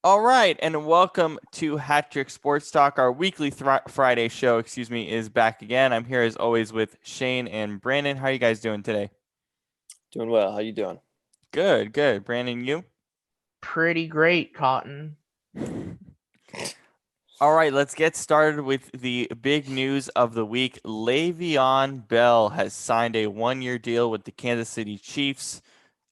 All right, and welcome to Hat Trick Sports Talk. Our weekly Friday show, is back again. I'm here as always with Shane and Brandon. How are you guys doing today? Doing well. How you doing? Good, good. Brandon, you? Pretty great, Cotton. All right, let's get started with the big news of the week. Le'Veon Bell has signed a one-year deal with the Kansas City Chiefs.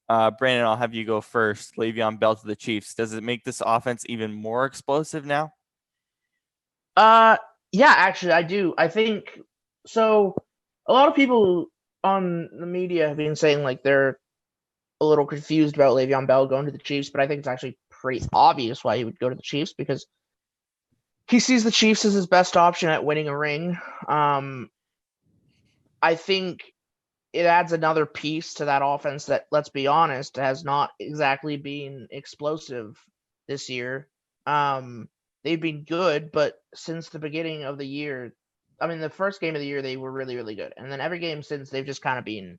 Brandon, I'll have you go first. Le'Veon Bell to the Chiefs. Does it make this offense even more explosive now? Uh, yeah, actually, I do. I think so. A lot of people on the media have been saying like they're a little confused about Le'Veon Bell going to the Chiefs, but I think it's actually pretty obvious why he would go to the Chiefs because he sees the Chiefs as his best option at winning a ring. Um, I think it adds another piece to that offense that, let's be honest, has not exactly been explosive this year. They've been good, but since the beginning of the year, I mean, the first game of the year, they were really, really good. And then every game since, they've just kind of been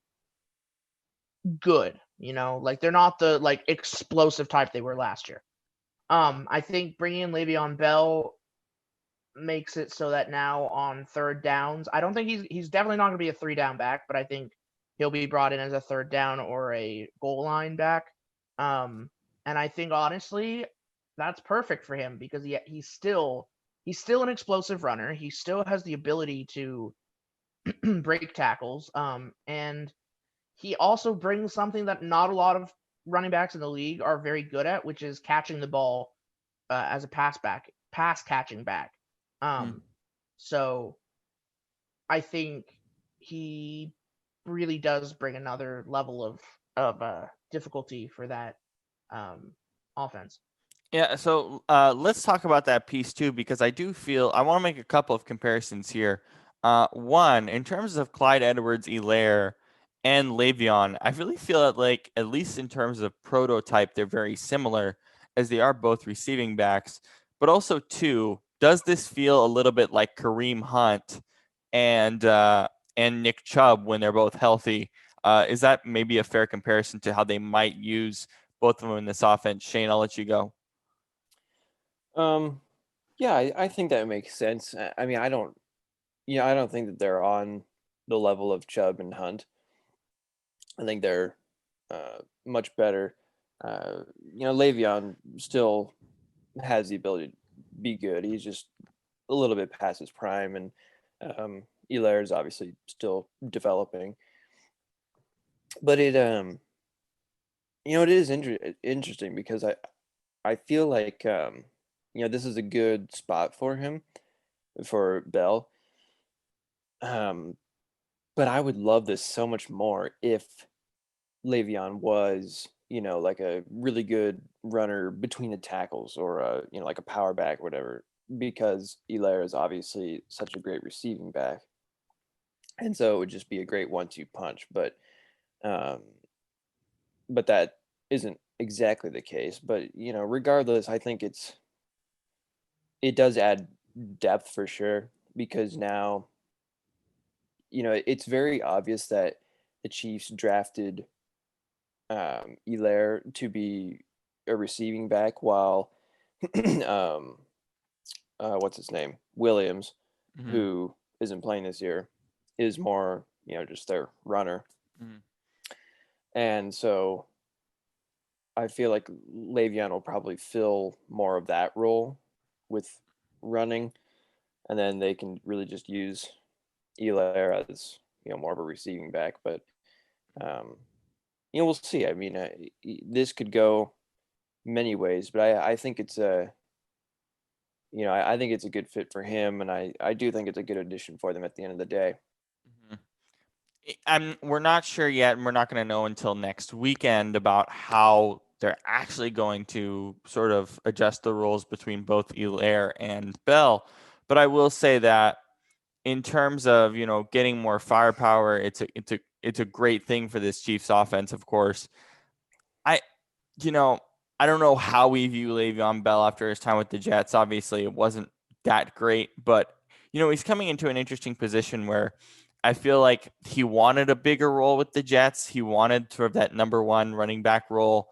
good, like they're not the like explosive type they were last year. I think bringing in Le'Veon Bell makes it so that now on third downs, I don't think he's definitely not going to be a three down back, but I think he'll be brought in as a third down or a goal line back. And I think honestly, that's perfect for him because he's still an explosive runner. He still has the ability to break tackles. And he also brings something that not a lot of running backs in the league are very good at, which is catching the ball as a pass catching back. Hmm. Um, so I think he really does bring another level of difficulty for that um, offense. Yeah, so let's talk about that piece too, because I do feel I want to make a couple of comparisons here. One, in terms of Clyde Edwards-Helaire and Le'Veon, I really feel that, like, at least in terms of prototype, they're very similar, as they are both receiving backs. But also, two, does this feel a little bit like Kareem Hunt and Nick Chubb when they're both healthy? Is that maybe a fair comparison to how they might use both of them in this offense? Shane, I'll let you go. Um, yeah, I think that makes sense. I mean, I don't think that they're on the level of Chubb and Hunt. I think they're much better. Le'Veon still has the ability to be good. He's just a little bit past his prime, and Hilaire is obviously still developing. But it is interesting because I feel like this is a good spot for him for Bell. Um, but I would love this so much more if Le'Veon was, like a really good runner between the tackles or like a power back or whatever, because Hilaire is obviously such a great receiving back. And so it would just be a great 1-2 punch. Um, but that isn't exactly the case. But, regardless, I think it does add depth for sure because now, it's very obvious that the Chiefs drafted Hilaire to be a receiving back while um, what's his name? Williams, Mhm, who isn't playing this year, is more, just their runner. mhm. And so I feel like Le'Veon will probably fill more of that role with running, and then they can really just use Hilaire as, more of a receiving back. But um, we'll see. I mean, this could go many ways, but I think it's I think it's a good fit for him, and I do think it's a good addition for them at the end of the day. Mhm. We're not sure yet, and we're not going to know until next weekend about how they're actually going to sort of adjust the rules between both Hilaire and Bell. But I will say that in terms of, getting more firepower, it's a great thing for this Chiefs offense, of course. I you know, I don't know how we view Le'Veon Bell after his time with the Jets. Obviously, it wasn't that great, but he's coming into an interesting position where I feel like he wanted a bigger role with the Jets. He wanted sort of that number one running back role.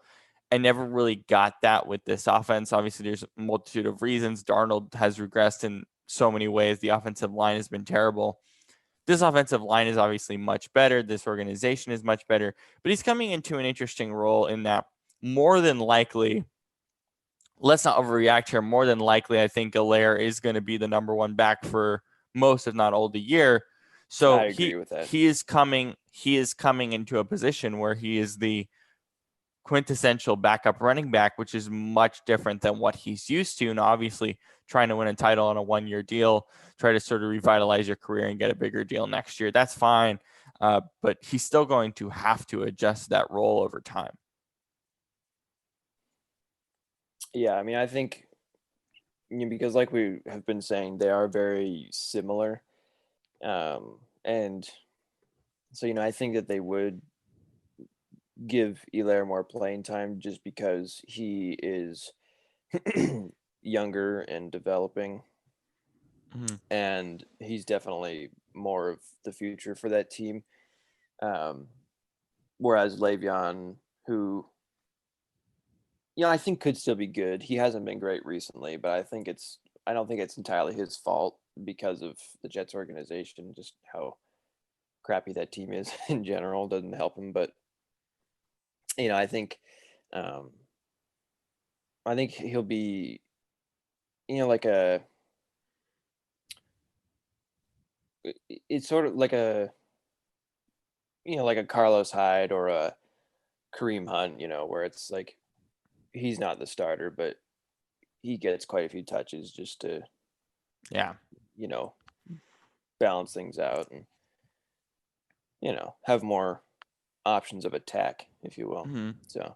I never really got that with this offense. Obviously, there's a multitude of reasons. Darnold has regressed in so many ways. The offensive line has been terrible. This offensive line is obviously much better. This organization is much better. But he's coming into an interesting role in that more than likely, let's not overreact here. More than likely, I think Allaire is going to be the number one back for most, if not all, the year. So I agree with that. he is coming into a position where he is the quintessential backup running back, which is much different than what he's used to. And obviously trying to win a title on a 1-year deal, try to sort of revitalize your career and get a bigger deal next year. That's fine. But he's still going to have to adjust that role over time. Yeah, I mean, I think because like we have been saying, they are very similar. And so, I think that they would give Hilaire more playing time just because he is younger and developing. Mm-hmm. And he's definitely more of the future for that team. Whereas Le'Veon, who, I think could still be good. He hasn't been great recently, but I don't think it's entirely his fault because of the Jets organization, just how crappy that team is in general doesn't help him. But I think he'll be, like it's sort of like a, like a Carlos Hyde or a Kareem Hunt, where it's like he's not the starter, but he gets quite a few touches just to, balance things out and, have more options of attack, if you will. Mm-hmm. So,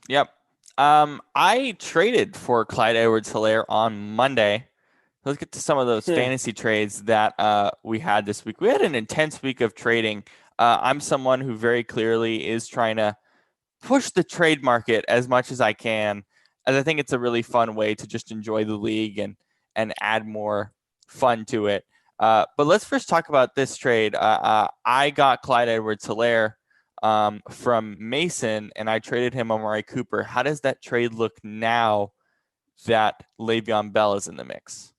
yep. I traded for Clyde Edwards-Helaire on Monday. Let's get to some of those fantasy trades that we had this week. We had an intense week of trading. I'm someone who very clearly is trying to push the trade market as much as I can, as I think it's a really fun way to just enjoy the league and add more fun to it. But let's first talk about this trade. I got Clyde Edwards-Helaire from Mason, and I traded him Amari Cooper. How does that trade look now that Le'Veon Bell is in the mix?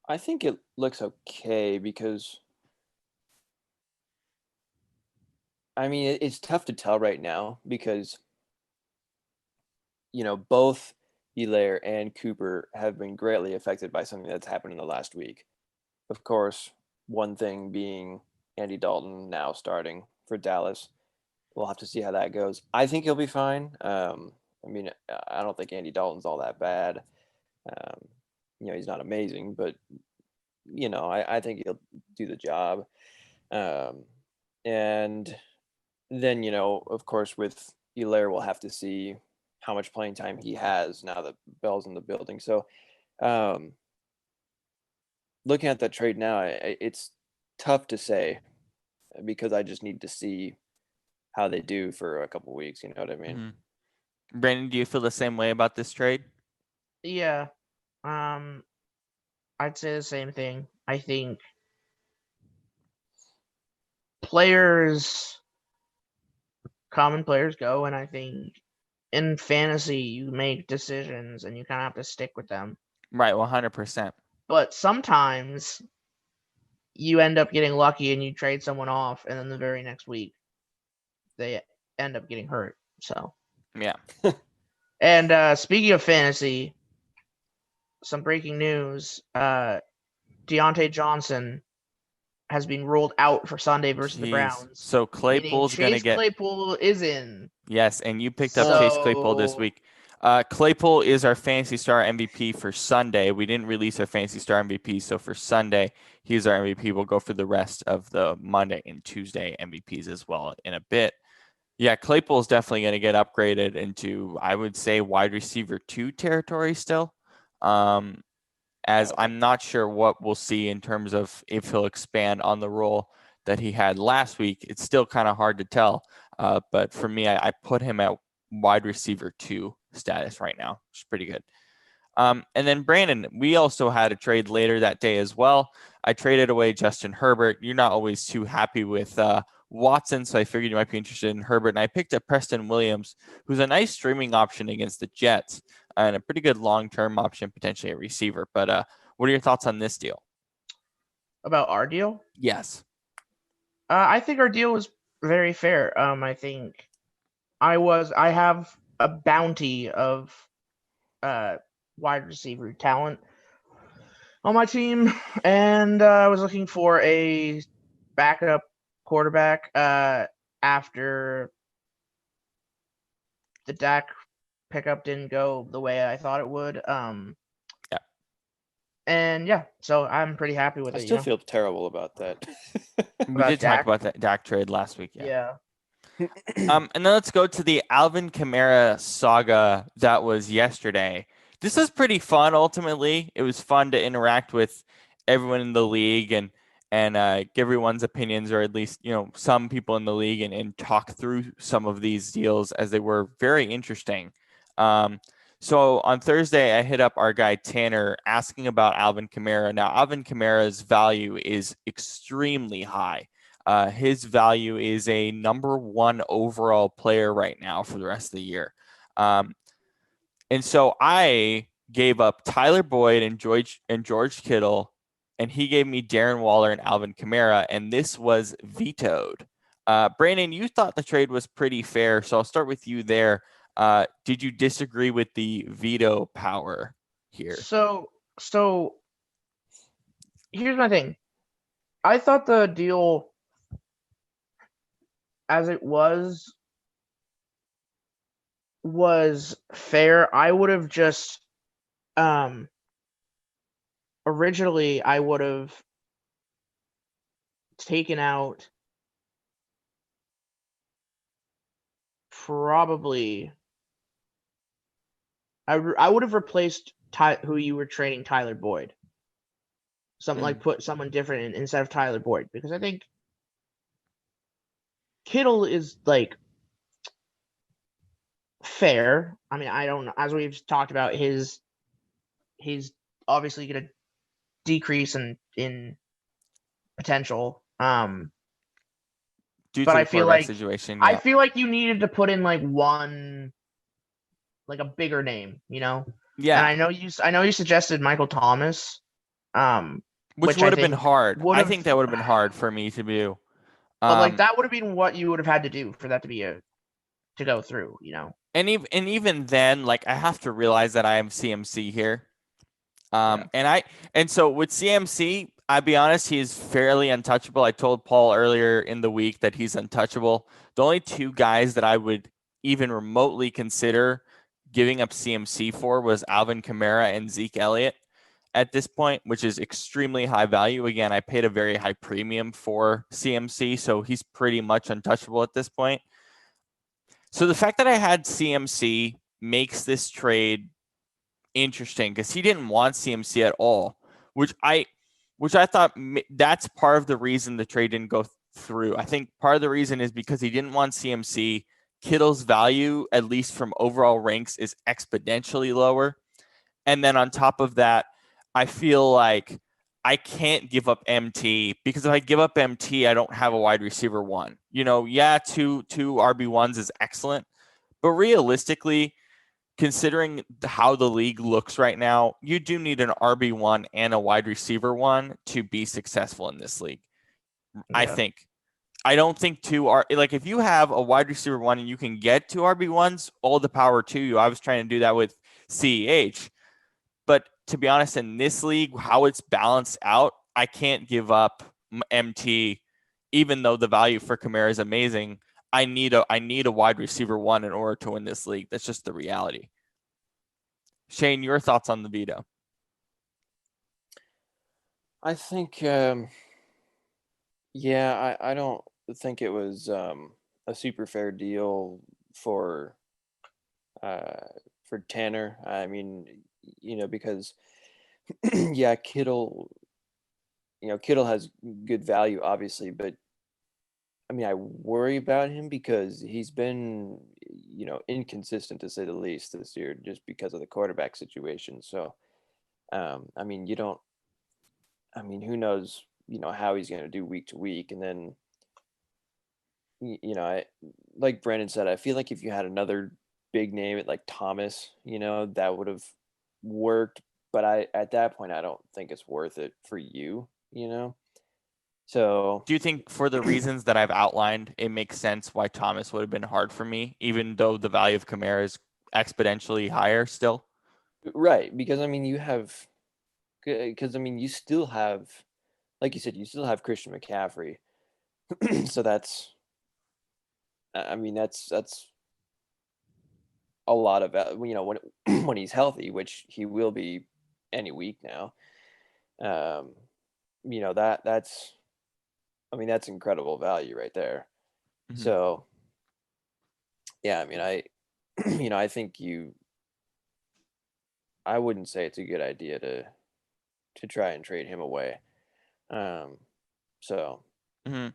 I think it looks okay because, I mean, it's tough to tell right now because, both Hilaire and Cooper have been greatly affected by something that's happened in the last week. Of course, one thing being Andy Dalton now starting for Dallas. We'll have to see how that goes. I think he'll be fine. I mean, I don't think Andy Dalton's all that bad. He's not amazing, but, I think he'll do the job. And then, of course, with Hilaire, we'll have to see how much playing time he has now that Bell's in the building. So, looking at that trade now, it's tough to say because I just need to see how they do for a couple weeks. You know what I mean? Mm-hmm. Brandon, do you feel the same way about this trade? Yeah. I'd say the same thing. I think common players go, and I think in fantasy you make decisions and you kind of have to stick with them. Right, 100%. But sometimes you end up getting lucky and you trade someone off, and then the very next week they end up getting hurt. So yeah. And speaking of fantasy, some breaking news: Deontay Johnson has been ruled out for Sunday versus the Browns. So Claypool's going to get... Claypool is in. Yes, and you picked up Chase Claypool this week. Claypool is our Fantasy Star MVP for Sunday. We didn't release our Fantasy Star MVP, so for Sunday, he's our MVP. We'll go for the rest of the Monday and Tuesday MVPs as well in a bit. Yeah, Claypool is definitely going to get upgraded into, I would say, wide receiver 2 territory still. As I'm not sure what we'll see in terms of if he'll expand on the role that he had last week. It's still kind of hard to tell. But for me, I put him at wide receiver 2 status right now, which is pretty good. And then Brandon, we also had a trade later that day as well. I traded away Justin Herbert. You're not always too happy with Watson, so I figured you might be interested in Herbert. And I picked up Preston Williams, who's a nice streaming option against the Jets and a pretty good long-term option, potentially a receiver. But what are your thoughts on this deal? About our deal? Yes. I think our deal was very fair. I think I have a bounty of wide receiver talent on my team, and I was looking for a backup quarterback after the Dak pickup didn't go the way I thought it would. Yeah. And yeah, so I'm pretty happy with I it. still feel terrible about that. We did talk about that Dak trade last week. Yeah. And then let's go to the Alvin Kamara saga that was yesterday. This was pretty fun. Ultimately, it was fun to interact with everyone in the league and get everyone's opinions, or at least some people in the league, and talk through some of these deals as they were very interesting. So on Thursday, I hit up our guy Tanner asking about Alvin Kamara. Now, Alvin Kamara's value is extremely high. His value is a number 1 overall player right now for the rest of the year. And so I gave up Tyler Boyd and George Kittle, and he gave me Darren Waller and Alvin Kamara, and this was vetoed. Brandon, you thought the trade was pretty fair, so I'll start with you there. Did you disagree with the veto power here? So here's my thing. I thought the deal as it was fair. I would have just originally I would have taken out probably I would have replaced who you were trading Tyler Boyd. Something like put someone different in instead of Tyler Boyd, because I think Kittle is like fair. I mean, I don't know. As we've talked about, he's obviously going to decrease in potential. Due but to I the feel quarterback like situation, I feel like you needed to put in like a bigger name, Yeah. And I know you suggested Michael Thomas, which would have been hard. I think that would have been hard for me to do. But like that would have been what you would have had to do for that to be to go through, And even then, like, I have to realize that I am CMC here. And so with CMC, I'll be honest, he is fairly untouchable. I told Paul earlier in the week that he's untouchable. The only 2 guys that I would even remotely consider giving up CMC for was Alvin Kamara and Zeke Elliott at this point, which is extremely high value. Again, I paid a very high premium for CMC, so he's pretty much untouchable at this point. So the fact that I had CMC makes this trade interesting, because he didn't want CMC at all, which I thought that's part of the reason the trade didn't go through. I think part of the reason is because he didn't want CMC. Kittle's value, at least from overall ranks, is exponentially lower. And then on top of that, I feel like I can't give up MT, because if I give up MT, I don't have a wide receiver 1. Yeah, two RB1s is excellent, but realistically, considering how the league looks right now, you do need an RB1 and a wide receiver 1 to be successful in this league. Yeah. I don't think 2 are like, if you have a wide receiver 1 and you can get 2 RB1s, all the power to you. I was trying to do that with CEH. But to be honest, in this league, how it's balanced out, I can't give up MT, even though the value for Kamara is amazing. I need a wide receiver 1 in order to win this league. That's just the reality. Shane, your thoughts on the veto? I think, I don't think it was a super fair deal for Tanner. I mean, because Kittle, Kittle has good value, obviously, but I mean, I worry about him because he's been, inconsistent to say the least this year, just because of the quarterback situation. So, I mean, who knows, how he's going to do week to week. And then, like Brandon said, I feel like if you had another big name like Thomas, that would have worked. But at that point, I don't think it's worth it for you. So Do you think for the reasons that I've outlined, it makes sense why Thomas would have been hard for me, even though the value of Kamara is exponentially higher still? right, because I mean, you still have, like you said, you still have Christian McCaffrey. So that's a lot of when when he's healthy, which he will be any week now. Um, that's that's incredible value right there. Mm-hmm. So yeah, I mean I think I wouldn't say it's a good idea to try and trade him away. Um, so Mm-hmm.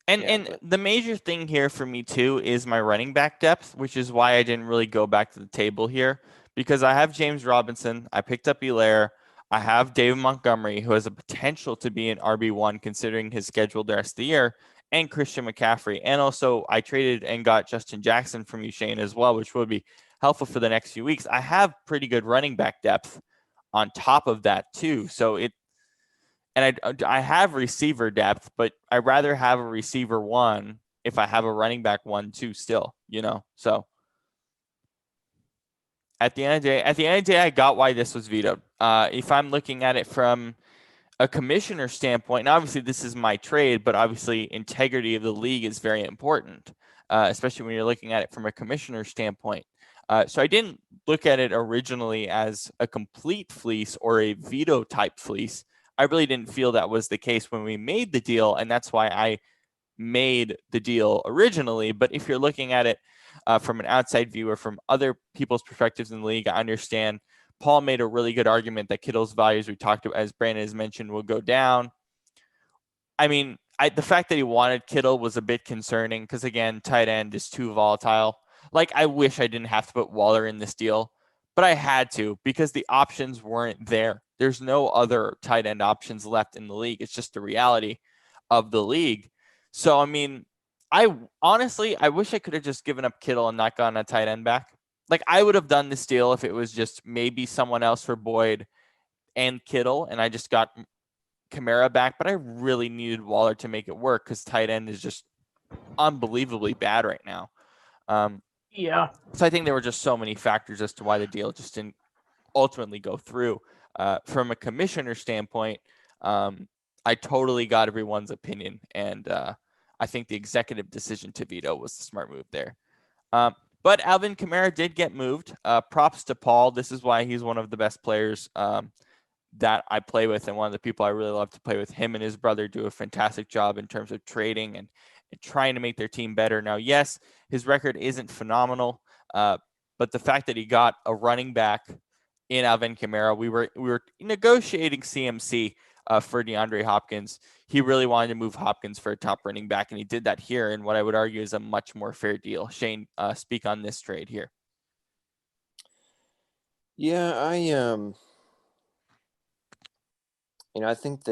And yeah, and but the major thing here for me too is my running back depth, which is why I didn't really go back to the table here because I have James Robinson, I picked up Elaire, I have David Montgomery, who has a potential to be an RB1 considering his schedule the rest of the year, and Christian McCaffrey. And also I traded and got Justin Jackson from you, Shane, as well, which would be helpful for the next few weeks. I have pretty good running back depth on top of that too. So I have receiver depth, but I'd rather have a receiver one if I have a running back one too still. So at the end of the day, I got why this was vetoed. If I'm looking at it from a commissioner standpoint, and obviously this is my trade, but obviously integrity of the league is very important, especially when you're looking at it from a commissioner standpoint. So I didn't look at it originally as a complete fleece or a veto type fleece. I really didn't feel that was the case when we made the deal, and that's why I made the deal originally. But if you're looking at it from an outside viewer, from other people's perspectives in the league, I understand Paul made a really good argument that Kittle's values we talked about, as Brandon has mentioned, will go down. I mean, the fact that he wanted Kittle was a bit concerning because, again, tight end is too volatile. Like, I wish I didn't have to put Waller in this deal, but I had to because the options weren't there. There's no other tight end options left in the league. It's just the reality of the league. So, I mean, I honestly, I wish I could have just given up Kittle and not gotten a tight end back. Like, I would have done this deal if it was just maybe someone else for Boyd and Kittle, and I just got Kamara back, but I really needed Waller to make it work because tight end is just unbelievably bad right now. Yeah. So I think there were just so many factors as to why the deal just didn't ultimately go through. From a commissioner standpoint, I totally got everyone's opinion, and I think the executive decision to veto was the smart move there. But Alvin Kamara did get moved. Props to Paul. This is why he's one of the best players that I play with, and one of the people I really love to play with. Him and his brother do a fantastic job in terms of trading and trying to make their team better. Now, yes, his record isn't phenomenal, but the fact that he got a running back in Alvin Kamara, we were negotiating CMC for DeAndre Hopkins. He really wanted to move Hopkins for a top running back, and he did that here in what I would argue is a much more fair deal. Shane, speak on this trade here. yeah, I think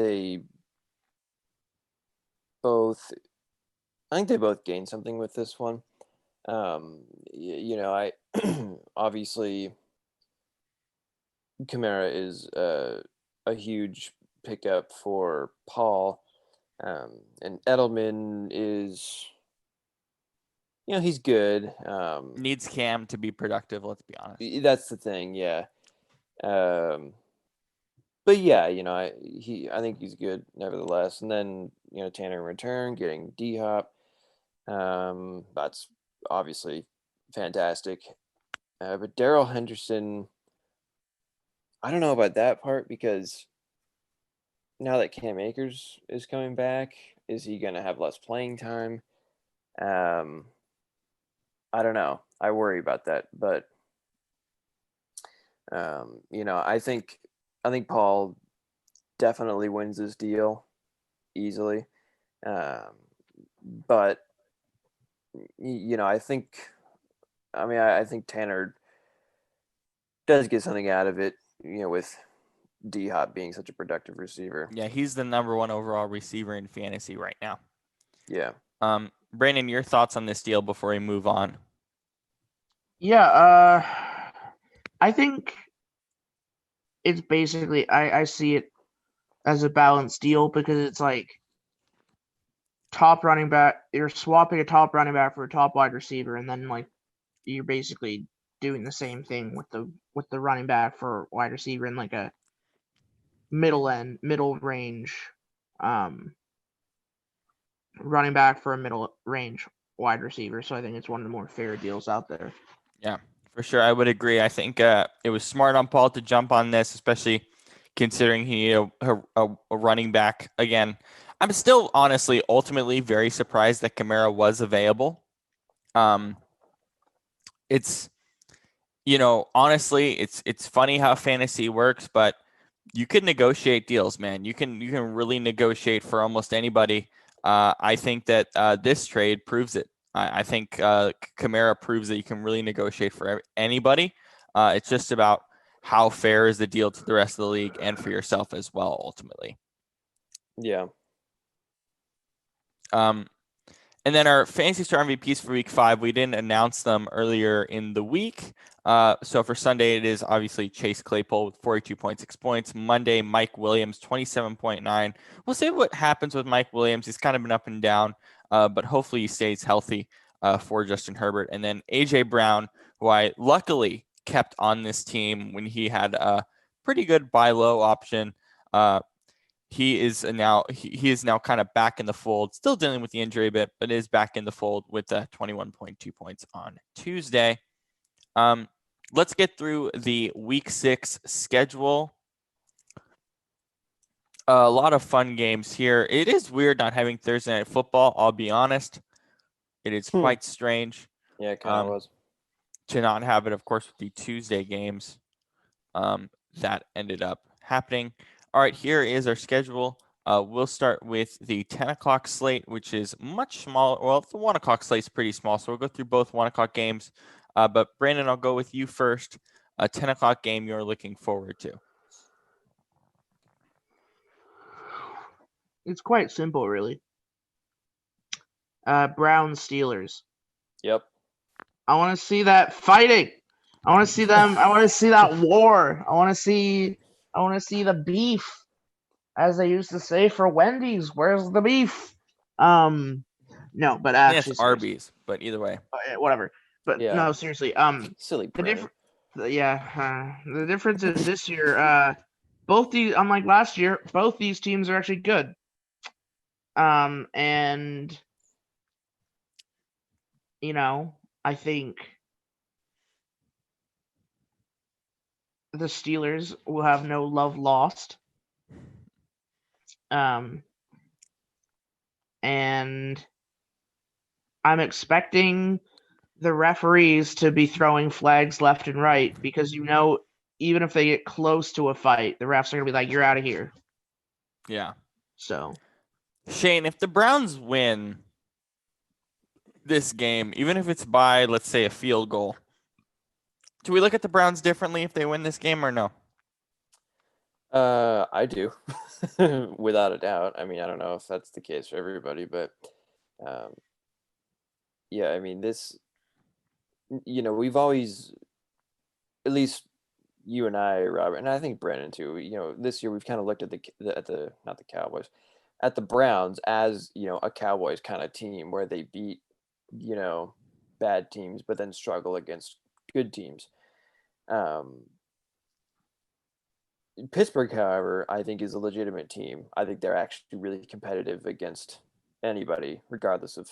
both they both gained something with this one. I obviously Kamara is a huge pickup for Paul, and Edelman is he's good. Needs Cam to be productive. Let's be honest. That's the thing, yeah. But yeah, I think he's good nevertheless. And then Tanner in return getting D Hop. That's obviously fantastic. But Darrell Henderson, I don't know about that part because now that Cam Akers is coming back, is he going to have less playing time? Um, I don't know. I worry about that, but I think Paul definitely wins this deal easily. But I think Tanner does get something out of it, with D Hop being such a productive receiver. Yeah, he's the number one overall receiver in fantasy right now. Yeah. Brandon, your thoughts on this deal before we move on? Yeah, I think it's basically I see it as a balanced deal because it's like top running back. You're swapping a top running back for a top wide receiver, and then like you're basically doing the same thing with the running back for wide receiver in like a middle range running back for a middle range wide receiver. So I think it's one of the more fair deals out there. Yeah, for sure. I would agree. I think it was smart on Paul to jump on this, especially considering he needed a running back. Again, I'm still honestly ultimately very surprised that Kamara was available. It's honestly, it's funny how fantasy works, but you can negotiate deals, man. You can really negotiate for almost anybody. I think that this trade proves it. I think Kamara proves that you can really negotiate for anybody. It's just about how fair is the deal to the rest of the league and for yourself as well, ultimately. Yeah. And then our Fantasy Star MVPs for Week 5, we didn't announce them earlier in the week. So for Sunday, it is obviously Chase Claypool with 42.6 points. Monday, Mike Williams, 27.9. We'll see what happens with Mike Williams. He's kind of been up and down, but hopefully he stays healthy for Justin Herbert. And then A.J. Brown, who I luckily kept on this team when he had a pretty good buy low option. He is now kind of back in the fold, still dealing with the injury a bit, but is back in the fold with 21.2 points on Tuesday. Let's get through the Week 6 schedule. A lot of fun games here. It is weird not having Thursday Night Football, I'll be honest. It is quite strange. Yeah, it kind of was. To not have it, of course, with the Tuesday games that ended up happening. All right, here is our schedule. We'll start with the 10 o'clock slate, which is much smaller. Well, the 1 o'clock slate is pretty small, so we'll go through both 1 o'clock games. But Brandon, I'll go with you first. A 10 o'clock game you're looking forward to. It's quite simple, really. Browns Steelers. Yep. I want to see that fighting. I want to see them. I want to see that war. I want to see the beef, as they used to say for Wendy's. Where's the beef? No, but actually, it's Arby's, but either way, whatever. But Yeah. no, seriously. Silly the brand. the difference is this year. Both these, unlike last year, both these teams are actually good. And I think the Steelers will have no love lost. And I'm expecting the referees to be throwing flags left and right because even if they get close to a fight, the refs are gonna be like, "You're out of here." yeah. So, Shane, if the Browns win this game, even if it's by, let's say, a field goal, do we look at the Browns differently if they win this game or no? I do, without a doubt. I mean, I don't know if that's the case for everybody, but yeah, I mean, this, we've always, at least you and I, Robert, and I think Brennan too. This year we've kind of looked at the not the Cowboys, at the Browns as a Cowboys kind of team where they beat bad teams, but then struggle against good teams. Pittsburgh, however, I think is a legitimate team. I think they're actually really competitive against anybody, regardless of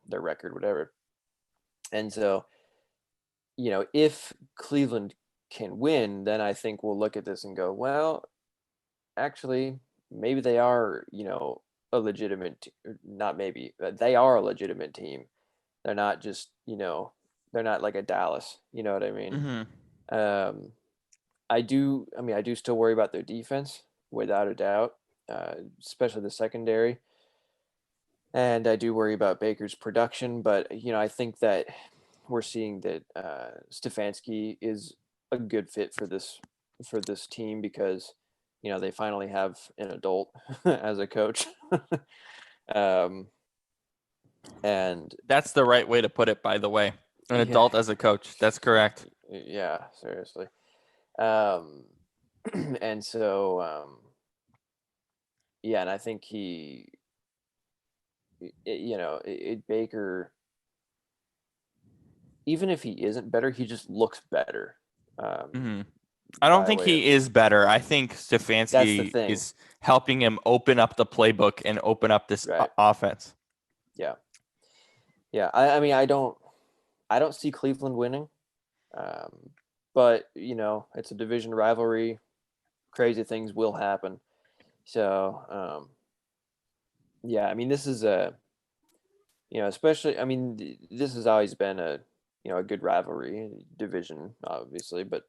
their record, whatever. And so, if Cleveland can win, then I think we'll look at this and go, well, actually, maybe they are, a legitimate, not maybe, they are a legitimate team. They're not just, they're not like a Dallas, you know what I mean? Mm-hmm. I do still worry about their defense, without a doubt, especially the secondary. And I do worry about Baker's production, but, I think that we're seeing that Stefanski is a good fit for this team because, they finally have an adult as a coach. And That's the right way to put it, by the way. An adult as a coach. That's correct. Yeah, seriously. And so, yeah, and I think Baker, even if he isn't better, he just looks better. I don't by think way he of- is better. I think That's the Stefanski thing. is helping him open up the playbook and open up this Right. offense. Yeah. Yeah. I mean, I don't see Cleveland winning. But it's a division rivalry. Crazy things will happen. So, yeah, I mean, this is especially, I mean, this has always been a good rivalry division, obviously, but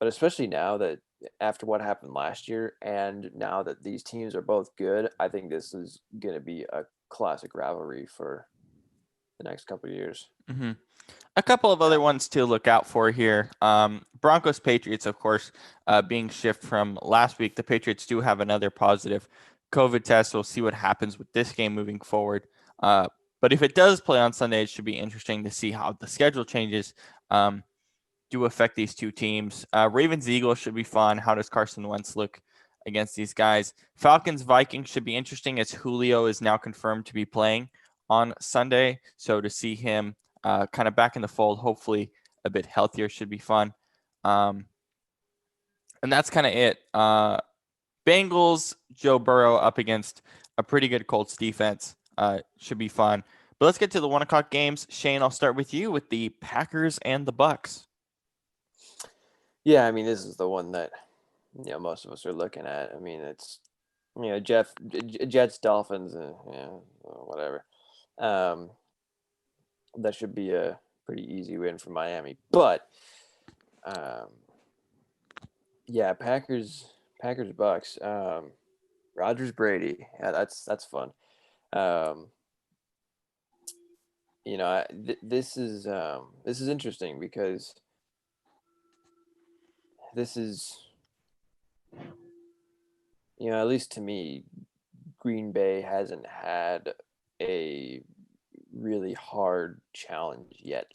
especially now that after what happened last year, and now that these teams are both good, I think this is going to be a classic rivalry for the next couple of years. Mm-hmm. A couple of other ones to look out for here. Broncos Patriots, of course, being shifted from last week. The Patriots do have another positive COVID test. We'll see what happens with this game moving forward. But if it does play on Sunday, it should be interesting to see how the schedule changes do affect these two teams. Ravens Eagles should be fun. How does Carson Wentz look against these guys? Falcons Vikings should be interesting as Julio is now confirmed to be playing on Sunday. So to see him kind of back in the fold, hopefully a bit healthier, should be fun. And that's kind of it. Bengals, Joe Burrow up against a pretty good Colts defense. Should be fun. But let's get to the 1 o'clock games. Shane, I'll start with you with the Packers and the Bucks. Yeah, I mean, this is the one that most of us are looking at. I mean, it's Jets, Dolphins, whatever. That should be a pretty easy win for Miami. But yeah, Packers, Bucks. Rodgers, Brady. Yeah, that's fun. This is interesting because this is, at least to me, Green Bay hasn't had a really hard challenge yet.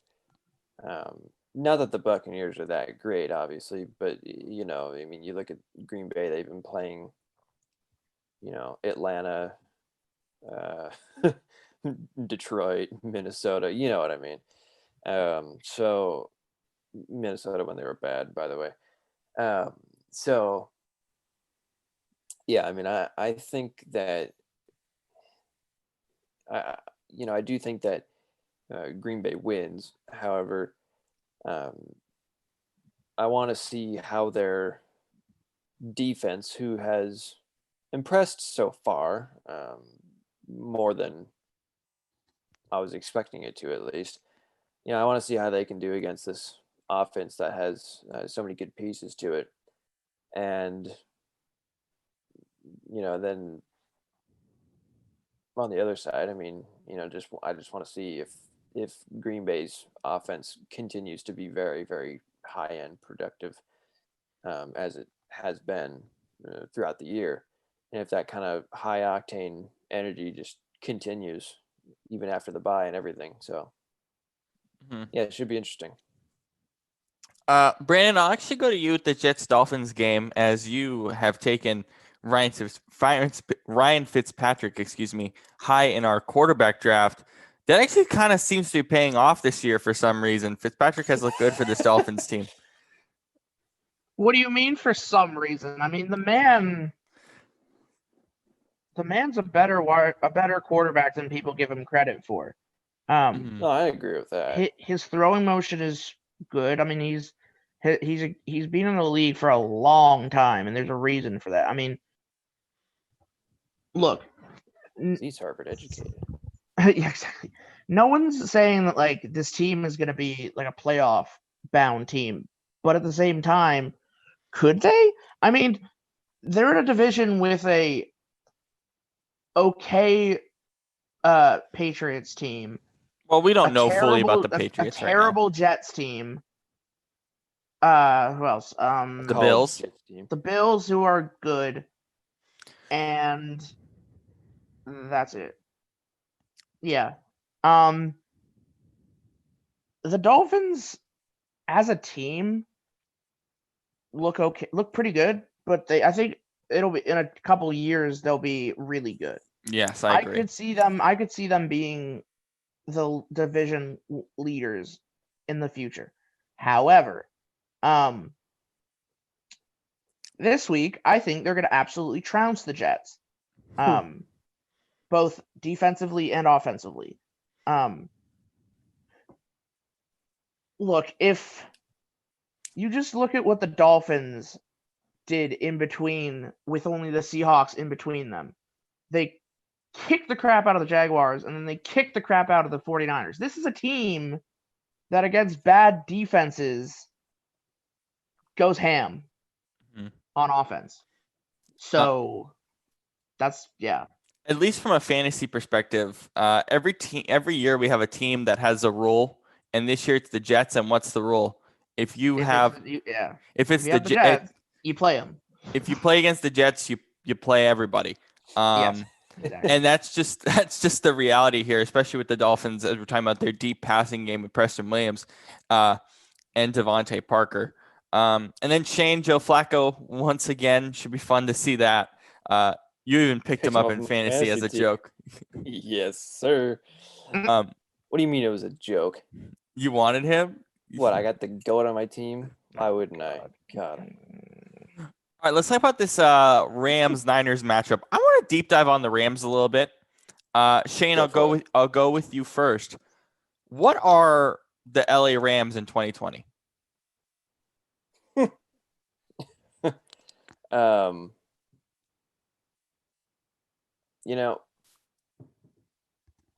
Not that the Buccaneers are that great, obviously, but I mean, you look at Green Bay; they've been playing, Atlanta, Detroit, Minnesota. You know what I mean? So Minnesota when they were bad, by the way. So yeah, I mean, I think that I do think that Green Bay wins. However, I want to see how their defense, who has impressed so far, more than I was expecting it to, at least. I want to see how they can do against this offense that has so many good pieces to it. And, then on the other side, I mean, I just want to see if Green Bay's offense continues to be very, very high-end productive, as it has been throughout the year. And if that kind of high-octane energy just continues even after the bye and everything. So, yeah, it should be interesting. Brandon, I'll actually go to you with the Jets-Dolphins game, as you have taken Ryan Fitzpatrick, high in our quarterback draft. That actually kind of seems to be paying off this year for some reason. Fitzpatrick has looked good for this Dolphins team. What do you mean for some reason? I mean, the man's a better quarterback than people give him credit for. No, I agree with that. His throwing motion is good. I mean, he's been in the league for a long time, and there's a reason for that. I mean, look, he's Harvard educated. Yeah, exactly. No one's saying that like this team is going to be like a playoff bound team, but at the same time, could they? I mean, they're in a division with a okay Patriots team. Well, we don't know fully about the Patriots a terrible right now. Jets team. Who else? The Bills. The Bills, who are good, and that's it. Yeah. The Dolphins as a team look pretty good, but I think it'll be in a couple years they'll be really good. Yes, I agree. I could see them being the division leaders in the future. However, this week I think they're going to absolutely trounce the Jets, both defensively and offensively. Look, if you just look at what the Dolphins did in between, with only the Seahawks in between them, they kicked the crap out of the Jaguars and then they kicked the crap out of the 49ers. This is a team that against bad defenses goes ham on offense. So that's At least from a fantasy perspective, every year we have a team that has a rule, and this year it's the Jets. And what's the rule? If you have the Jets, you play them. If you play against the Jets, you play everybody. Yes, exactly. And that's just the reality here, especially with the Dolphins, as we're talking about their deep passing game with Preston Williams, and Devontae Parker. And then Shane, Joe Flacco, once again, should be fun to see that. You even picked him up in fantasy as a joke. Yes, sir. What do you mean it was a joke? You wanted him? What, I got the goat on my team? Why wouldn't I? God. All right, let's talk about this Rams-Niners matchup. I want to deep dive on the Rams a little bit. Shane, I'll go with you first. What are the LA Rams in 2020?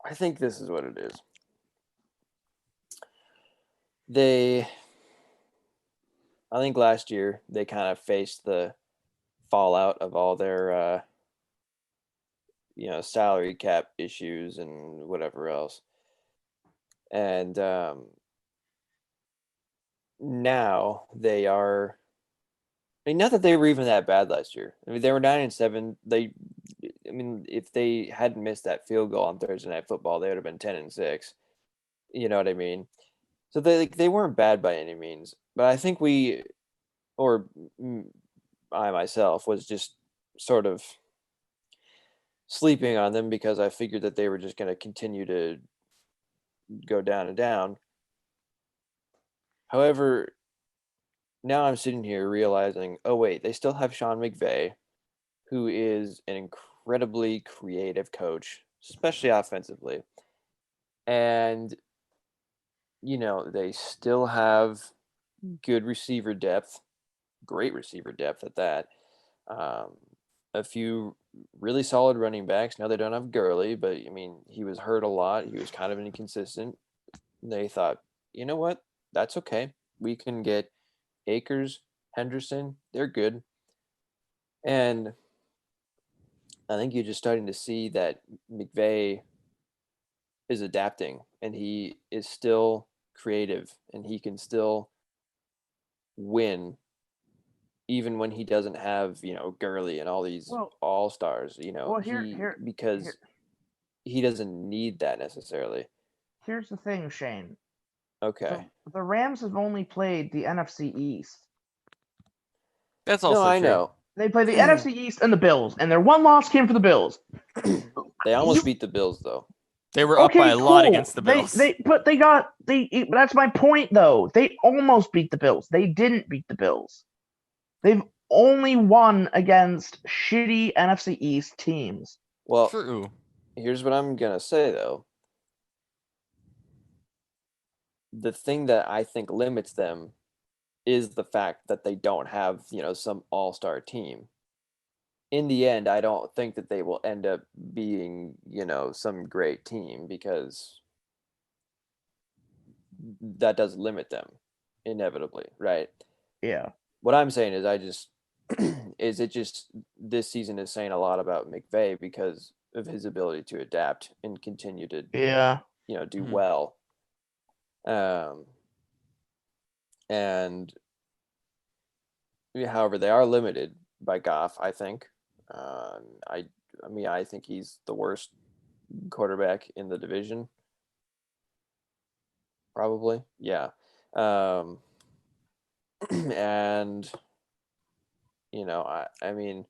I think this is what it is. I think last year they kind of faced the fallout of all their, salary cap issues and whatever else. And now they are. I mean, not that they were even that bad last year. I mean, they were 9-7. If they hadn't missed that field goal on Thursday Night Football, they would have been 10-6. You know what I mean? So they weren't bad by any means. But I think I myself was just sort of sleeping on them because I figured that they were just going to continue to go down and down. However, now I'm sitting here realizing, oh wait, they still have Sean McVay, who is an incredibly creative coach, especially offensively. And, they still have good receiver depth, great receiver depth at that. A few really solid running backs. Now they don't have Gurley, but he was hurt a lot. He was kind of inconsistent. They thought, you know what? That's okay. We can get Akers, Henderson. They're good. And I think you're just starting to see that McVay is adapting and he is still creative and he can still win even when he doesn't have, Gurley and all these all-stars, because he doesn't need that necessarily. Here's the thing, Shane. Okay. The Rams have only played the NFC East. That's also I true. know. They played the NFC East and the Bills, and their one loss came for the Bills. They almost beat the Bills, though. They were up by a lot against the Bills. That's my point, though. They almost beat the Bills. They didn't beat the Bills. They've only won against shitty NFC East teams. Well, true. Here's what I'm going to say, though. The thing that I think limits them is the fact that they don't have, some all-star team. In the end, I don't think that they will end up being, some great team because that does limit them inevitably, right? Yeah. What I'm saying is this season is saying a lot about McVay because of his ability to adapt and continue to do well. And however, they are limited by Goff, I think. I think he's the worst quarterback in the division. Probably, yeah. And I mean,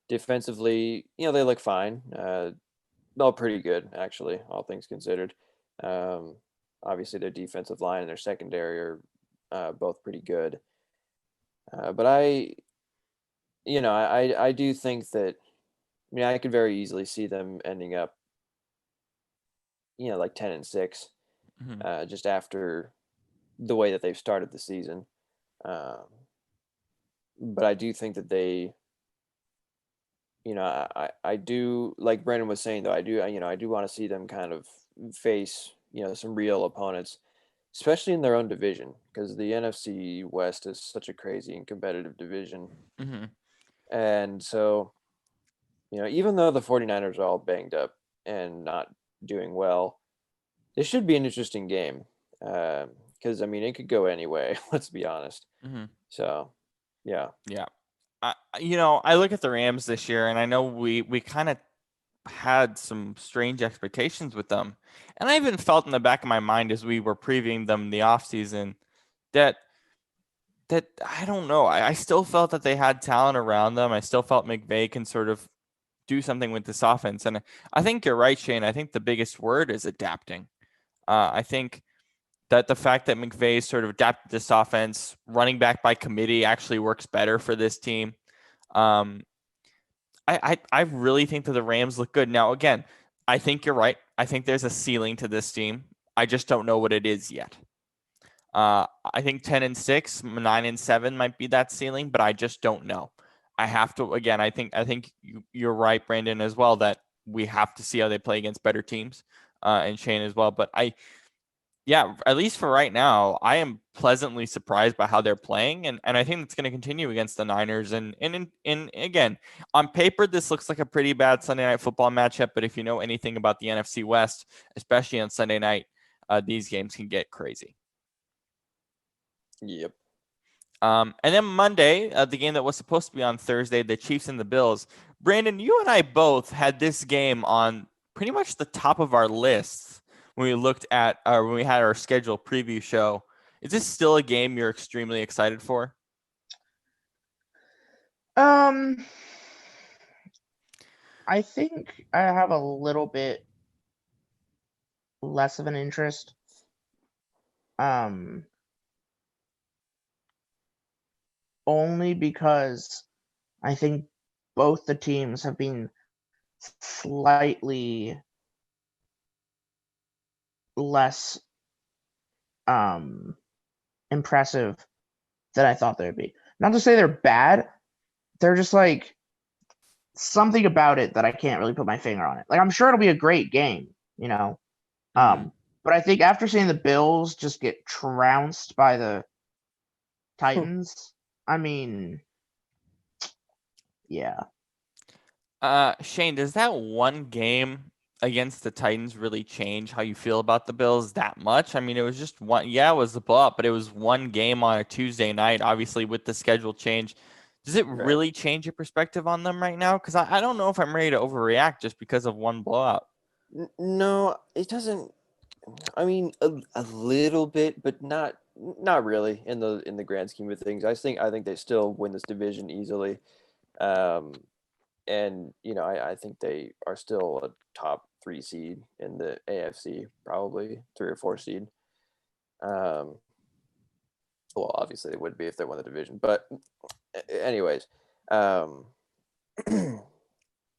defensively, they look fine. They're pretty good, actually, all things considered. Um, Obviously, their defensive line and their secondary are both pretty good. But I do think that, I could very easily see them ending up, like 10-6, Mhm. just after the way that they've started the season. Um, but I do think that they, I do, like Brandon was saying, though, I do want to see them kind of face, some real opponents, especially in their own division, because the NFC West is such a crazy and competitive division. Mhm. And so, even though the 49ers are all banged up and not doing well, this should be an interesting game. Because, it could go any way, let's be honest. Mhm. So, yeah. Yeah. I look at the Rams this year, and I know we kind of had some strange expectations with them. And I even felt in the back of my mind as we were previewing them in the offseason that I don't know. I still felt that they had talent around them. I still felt McVay can sort of do something with this offense. And I think you're right, Shane. I think the biggest word is adapting. I think that the fact that McVay sort of adapted this offense, running back by committee, actually works better for this team. Um, I really think that the Rams look good. Now, again, I think you're right. I think there's a ceiling to this team. I just don't know what it is yet. I think 10-6, 9-7 might be that ceiling, but I just don't know. I have to again. I think you're right, Brandon, as well, that we have to see how they play against better teams, and Shane as well. But yeah, at least for right now, I am pleasantly surprised by how they're playing, and I think it's going to continue against the Niners. And again, on paper, this looks like a pretty bad Sunday night football matchup. But if you know anything about the NFC West, especially on Sunday night, these games can get crazy. Yep. And then Monday, the game that was supposed to be on Thursday, the Chiefs and the Bills. Brandon, you and I both had this game on pretty much the top of our lists when we looked at when we had our schedule preview show. Is this still a game you're extremely excited for? Um, I think I have a little bit less of an interest. Um, Only because I think both the teams have been slightly less impressive than I thought they would be. Not to say they're bad, they're just like something about it that I can't really put my finger on it. Like I'm sure it'll be a great game, you know. Mm-hmm. But I think after seeing the Bills just get trounced by the Titans, I mean, yeah. Shane, does that one game against the Titans really change how you feel about the Bills that much? I mean, it was just one. Yeah, it was a blowout, but it was one game on a Tuesday night. Obviously, with the schedule change, does it Right. really change your perspective on them right now? Because I don't know if I'm ready to overreact just because of one blowout. No, it doesn't. I mean, a little bit, but not really in the grand scheme of things. I think they still win this division easily, um, and I think they are still a top 3 seed in the AFC, probably 3 or 4 seed. Um, well, obviously they would be if they won the division, but anyways, um,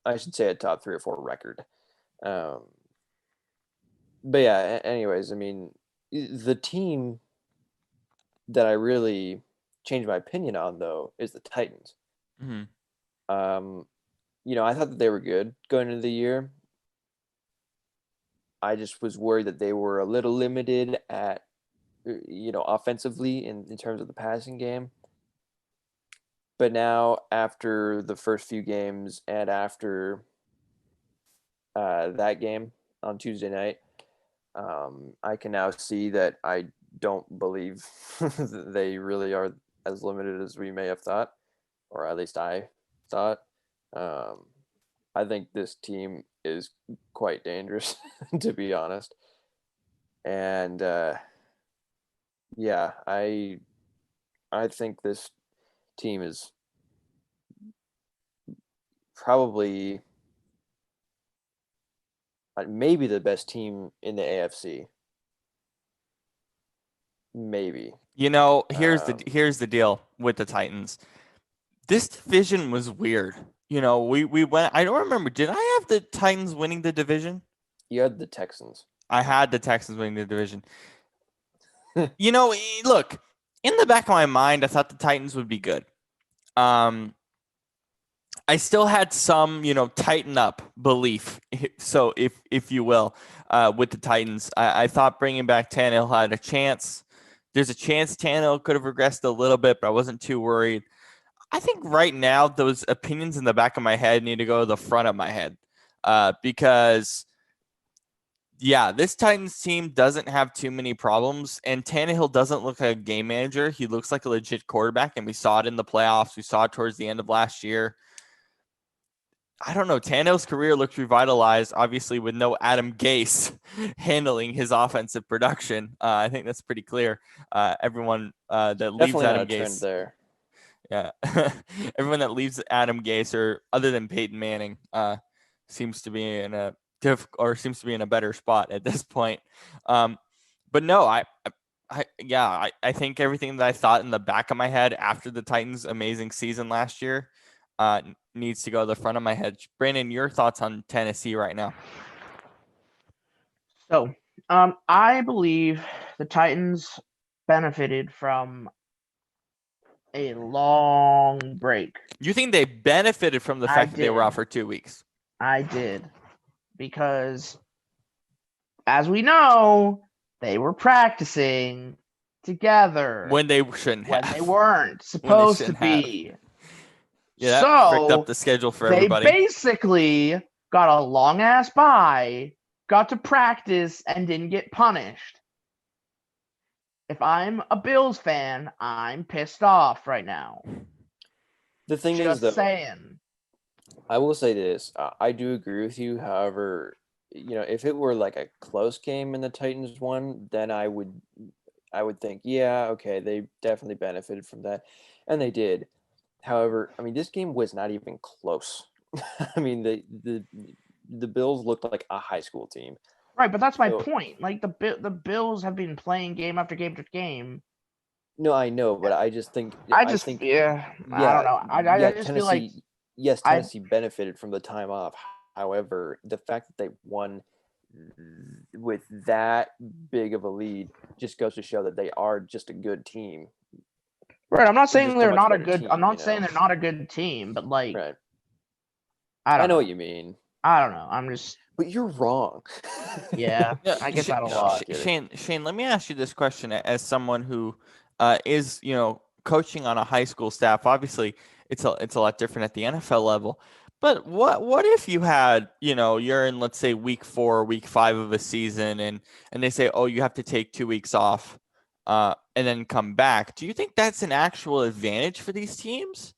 I should say a top 3 or 4 record. Um, but yeah, anyways, I mean, the team that I really changed my opinion on, though, is the Titans. Mm-hmm. Um, I thought that they were good going into the year. I just was worried that they were a little limited at, offensively in terms of the passing game. But now, after the first few games and after that game on Tuesday night, I can now see that I don't believe they really are as limited as we may have thought, or at least I thought. Um, I think this team is quite dangerous, to be honest. And yeah, I think this team is probably maybe the best team in the AFC. Maybe. Here's the deal with the Titans. This division was weird. We went. I don't remember. Did I have the Titans winning the division? You had the Texans. I had the Texans winning the division. Look, in the back of my mind, I thought the Titans would be good. I still had some, tighten up belief, so if you will, with the Titans. I thought bringing back Tannehill had a chance. There's a chance Tannehill could have regressed a little bit, but I wasn't too worried. I think right now those opinions in the back of my head need to go to the front of my head, because this Titans team doesn't have too many problems, and Tannehill doesn't look like a game manager. He looks like a legit quarterback, and we saw it in the playoffs. We saw it towards the end of last year. I don't know. Tannehill's career looks revitalized, obviously, with no Adam Gase handling his offensive production. I think that's pretty clear. Everyone that leaves Definitely not Adam a trend Gase, there. yeah, everyone that leaves Adam Gase, or other than Peyton Manning, seems to be in a better spot at this point. But no, I think everything that I thought in the back of my head after the Titans' amazing season last year needs to go to the front of my head. Brandon, your thoughts on Tennessee right now? So, I believe the Titans benefited from a long break. You think they benefited from the fact that they were out for 2 weeks? I did. Because, as we know, they were practicing together. When they shouldn't have. When they weren't supposed to be. Yeah, that fricked up the schedule for everybody. They basically got a long-ass bye, got to practice, and didn't get punished. If I'm a Bills fan, I'm pissed off right now. The thing Just is, though, saying. I will say this. I do agree with you. However, if it were like a close game and the Titans won, then I would think, yeah, okay, they definitely benefited from that, and they did. However, I mean, this game was not even close. I mean, the Bills looked like a high school team. Right, but that's my point. Like the Bills have been playing game after game after game. No, I know, but I just think I don't know. I just feel like Tennessee benefited from the time off. However, the fact that they won with that big of a lead just goes to show that they are just a good team. Right, I'm not saying they're not a good. Team, I'm not saying they're not a good team, but like, right. I know what you mean. I don't know. I'm just. But you're wrong. Yeah, I get that a lot. Shane, let me ask you this question as someone who is coaching on a high school staff. Obviously, it's a lot different at the NFL level. But what if you had, you're in, let's say, week 4, week 5 of a season, and they say, oh, you have to take 2 weeks off, and then come back. Do you think that's an actual advantage for these teams?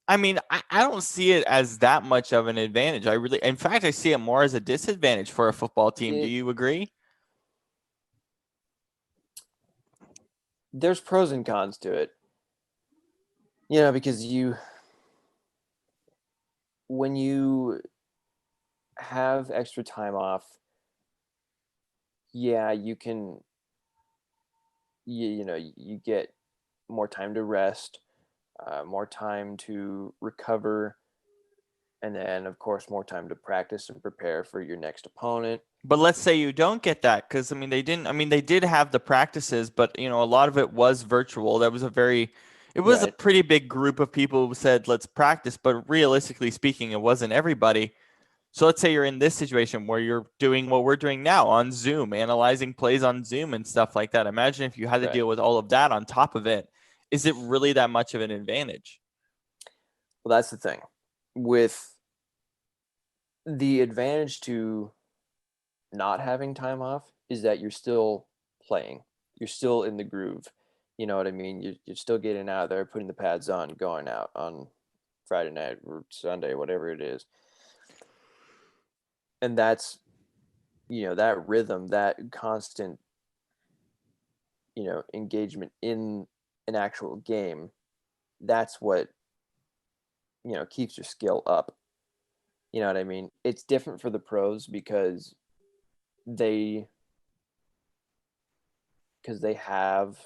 I mean, I don't see it as that much of an advantage. In fact, I see it more as a disadvantage for a football team. Do you agree? There's pros and cons to it. Because when you have extra time off, yeah, you can, you get more time to rest, more time to recover, and then, of course, more time to practice and prepare for your next opponent. But let's say you don't get that, because they did have the practices, but a lot of it was virtual. That was a pretty big group of people who said, let's practice, but realistically speaking, it wasn't everybody. So let's say you're in this situation where you're doing what we're doing now on Zoom, analyzing plays on Zoom and stuff like that. Imagine if you had to deal with all of that on top of it. Is it really that much of an advantage? Well, that's the thing. With the advantage to not having time off is that you're still playing. You're still in the groove. You know what I mean? You're still getting out there, putting the pads on, going out on Friday night or Sunday, whatever it is. And that's, that rhythm, that constant, engagement in an actual game. That's what, keeps your skill up. You know what I mean? It's different for the pros because they have,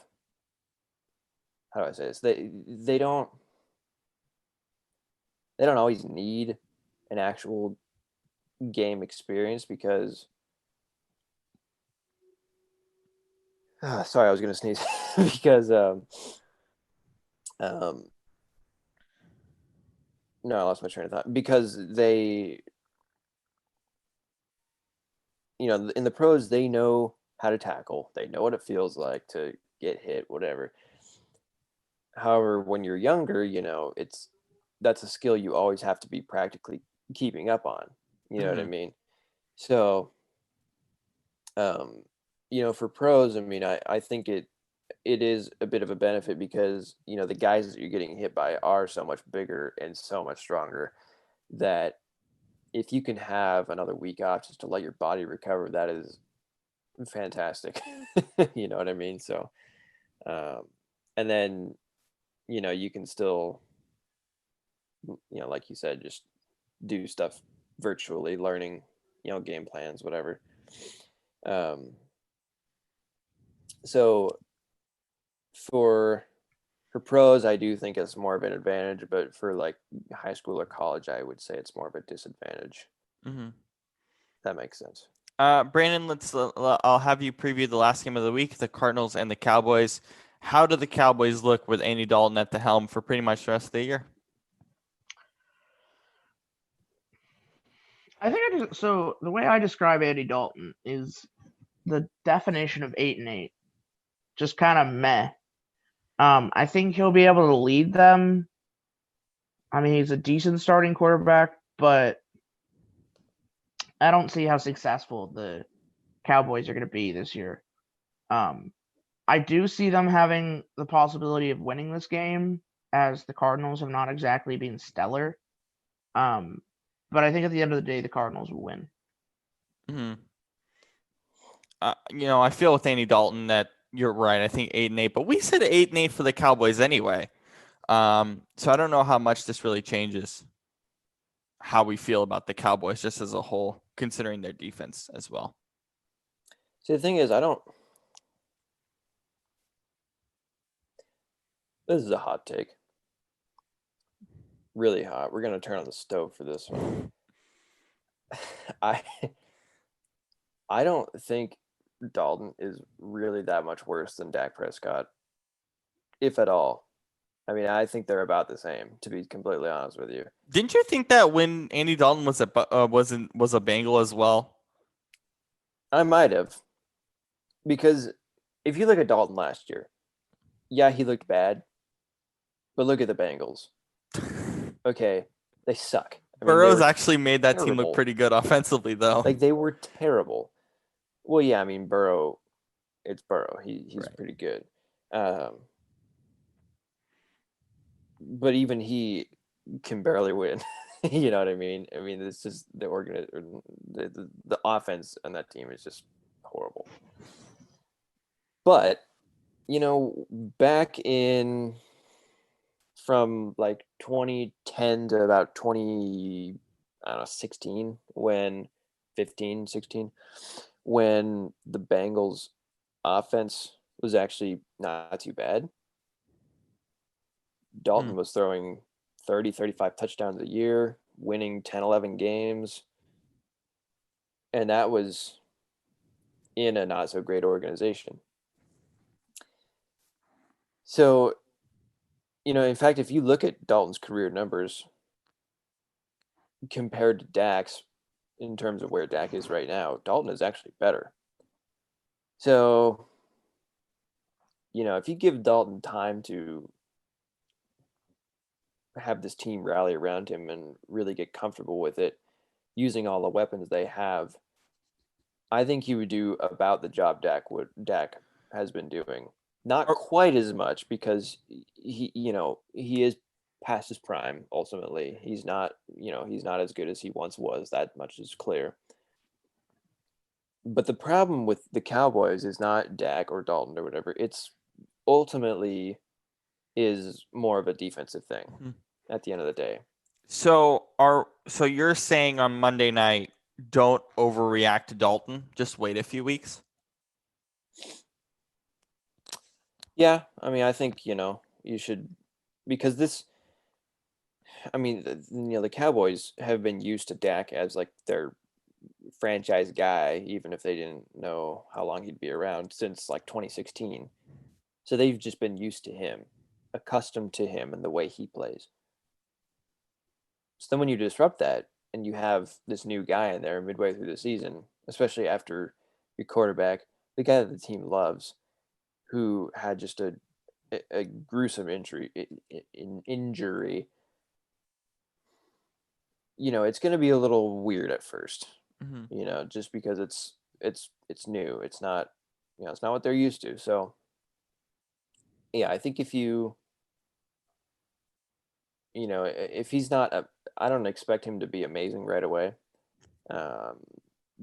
how do I say this? They don't always need an actual game experience because sorry, I was gonna sneeze because no, I lost my train of thought because they, in the pros, they know how to tackle. They know what it feels like to get hit, whatever. However, when you're younger, that's a skill you always have to be practically keeping up on. You know what I mean? So, for pros, I mean, I think it is a bit of a benefit because, the guys that you're getting hit by are so much bigger and so much stronger that if you can have another week off just to let your body recover, that is fantastic. You know what I mean? So, and then, you can still, like you said, just do stuff virtually, learning, game plans, whatever. So for pros, I do think it's more of an advantage, but for like high school or college, I would say it's more of a disadvantage. That makes sense. Brandon, I'll have you preview the last game of the week, the Cardinals and the Cowboys. How do the Cowboys look with Andy Dalton at the helm for pretty much the rest of the year? I think so. The way I describe Andy Dalton is the definition of 8-8, just kind of meh. I think he'll be able to lead them. I mean, he's a decent starting quarterback, but I don't see how successful the Cowboys are going to be this year. I do see them having the possibility of winning this game, as the Cardinals have not exactly been stellar. But I think at the end of the day, the Cardinals will win. I feel with Andy Dalton that you're right. I think 8-8, but we said 8-8 for the Cowboys anyway. So I don't know how much this really changes how we feel about the Cowboys just as a whole, considering their defense as well. See, the thing is, this is a hot take. Really hot. We're going to turn on the stove for this one. I don't think Dalton is really that much worse than Dak Prescott, if at all. I mean, I think they're about the same, to be completely honest with you. Didn't you think that when Andy Dalton was a Bengal as well? I might have, because if you look at Dalton last year, yeah, he looked bad, but look at the Bengals. Okay, they suck. I mean, Burrow's actually made that team look pretty good offensively, though. Like, they were terrible. Well, yeah, I mean, Burrow, it's Burrow. He's right. Pretty good. But even he can barely win. You know what I mean? I mean, it's just the offense on that team is just horrible. But, back in from like 2010 to about 16, when the Bengals offense was actually not too bad. Dalton was throwing 30, 35 touchdowns a year, winning 10, 11 games. And that was in a not so great organization. So, in fact, if you look at Dalton's career numbers compared to Dak's in terms of where Dak is right now, Dalton is actually better. So, if you give Dalton time to have this team rally around him and really get comfortable with it, using all the weapons they have, I think he would do about the job Dak has been doing. Not quite as much, because he is past his prime. Ultimately, he's not as good as he once was. That much is clear. But the problem with the Cowboys is not Dak or Dalton or whatever. It's ultimately is more of a defensive thing Mhm. at the end of the day. So you're saying on Monday night, don't overreact to Dalton. Just wait a few weeks. Yeah, I mean, I think, you should, because the Cowboys have been used to Dak as like their franchise guy, even if they didn't know how long he'd be around since like 2016. So they've just been used to him, accustomed to him and the way he plays. So then when you disrupt that and you have this new guy in there midway through the season, especially after your quarterback, the guy that the team loves, who had just a gruesome injury, it's going to be a little weird at first, just because it's new. It's not, it's not what they're used to. So yeah, I think if he's not I don't expect him to be amazing right away, um,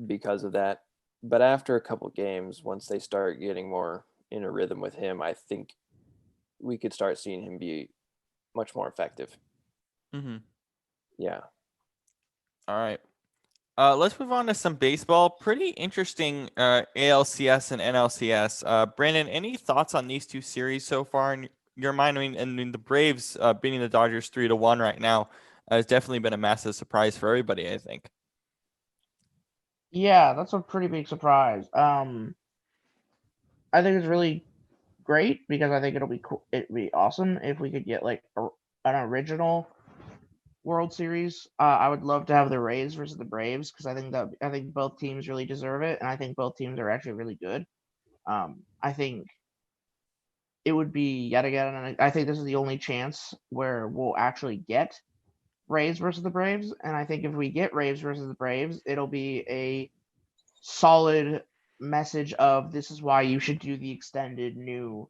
because of that. But after a couple games, once they start getting more in a rhythm with him, I think we could start seeing him be much more effective. Mm-hmm. Yeah. All right. Let's move on to some baseball. Pretty interesting ALCS and NLCS. Brandon, any thoughts on these two series so far in your mind? I mean the Braves beating the Dodgers 3-1 right now has definitely been a massive surprise for everybody, I think. Yeah, that's a pretty big surprise. I think it's really great because I think it'll be cool. It'd be awesome if we could get like an original World Series. I would love to have the Rays versus the Braves because I think both teams really deserve it, and I think both teams are actually really good. I think it would be yet again, and I think this is the only chance where we'll actually get Rays versus the Braves, and I think if we get Rays versus the Braves, it'll be a solid message of this is why you should do the extended new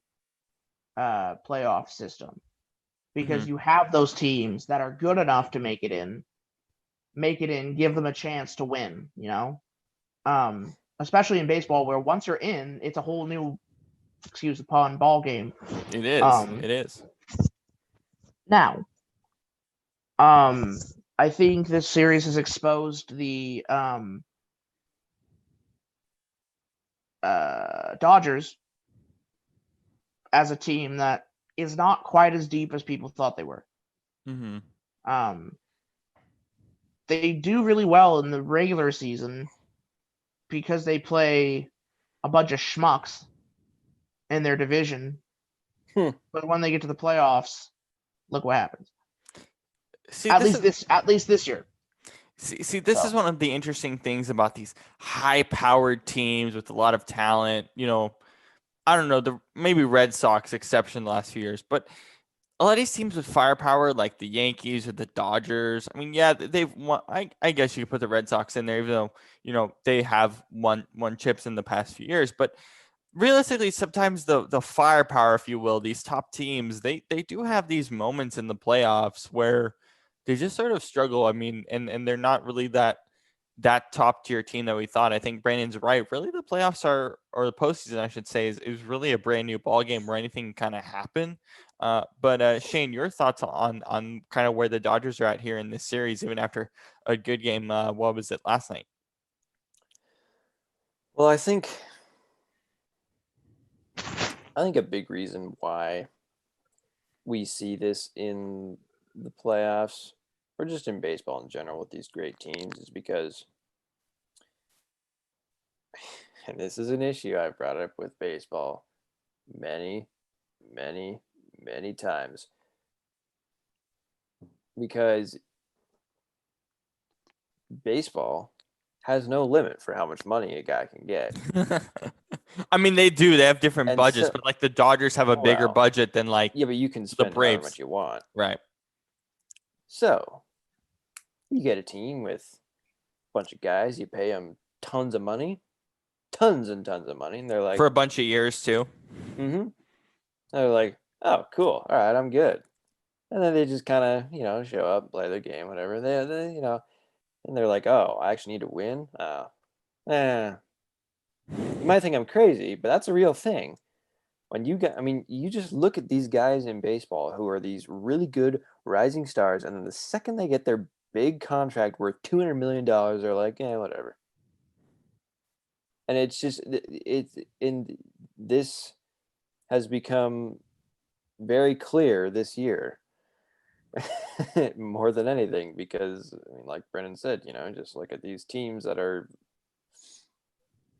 playoff system because Mm-hmm. you have those teams that are good enough to make it in, give them a chance to win, especially in baseball where once you're in, it's a whole new, excuse the pun, ball game. It is. Um, It is. Now, I think this series has exposed the Dodgers as a team that is not quite as deep as people thought they were. Mm-hmm. Um, they do really well in the regular season because they play a bunch of schmucks in their division. Hmm. But when they get to the playoffs, look what happens. See, At this least is this year. this is So one of the interesting things about these high-powered teams with a lot of talent. I don't know, the maybe Red Sox exception the last few years, but a lot of these teams with firepower, like the Yankees or the Dodgers. I mean, yeah, they've won. I guess you could put the Red Sox in there, even though they have won chips in the past few years. But realistically, sometimes the firepower, if you will, these top teams, they do have these moments in the playoffs where they just sort of struggle. I mean, and they're not really that top tier team that we thought. I think Brandon's right. Really, the playoffs or the postseason, I should say, is really a brand new ball game where anything can kind of happen. But Shane, your thoughts on kind of where the Dodgers are at here in this series, even after a good game. What was it last night? Well, I think a big reason why we see this in the playoffs or just in baseball in general with these great teams is because, and this is an issue I brought up with baseball many, many, many times, because baseball has no limit for how much money a guy can get. I mean, they do. They have different And budgets, so, but like the Dodgers have a bigger well, budget than like yeah, but you can the spend however Braves. much you want. Right. So you get a team with a bunch of guys, you pay them tons of money, tons and tons of money, and they're like, For a bunch of years too. mm-hmm. They're like, oh, cool, all right, I'm good. And then they just kind of, show up, play their game, whatever. And they're like, oh, I actually need to win. Oh, eh. You might think I'm crazy, but that's a real thing. You just look at these guys in baseball who are these really good rising stars, and then the second they get their big contract worth $200 million, they're like, yeah, whatever. And this has become very clear this year more than anything, because like Brennan said, just look at these teams that are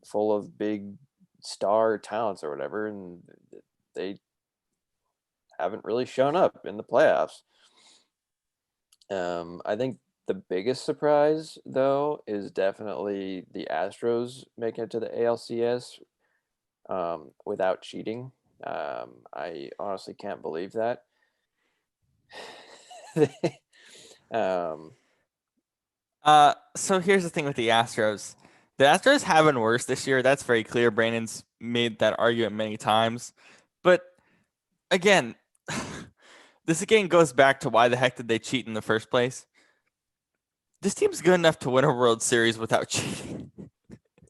full of big star talents or whatever, and they haven't really shown up in the playoffs. I think the biggest surprise, though, is definitely the Astros making it to the ALCS without cheating. I honestly can't believe that. So here's the thing with the Astros. The Astros have been worse this year. That's very clear. Brandon's made that argument many times. But again, this again goes back to why the heck did they cheat in the first place? This team's good enough to win a World Series without cheating.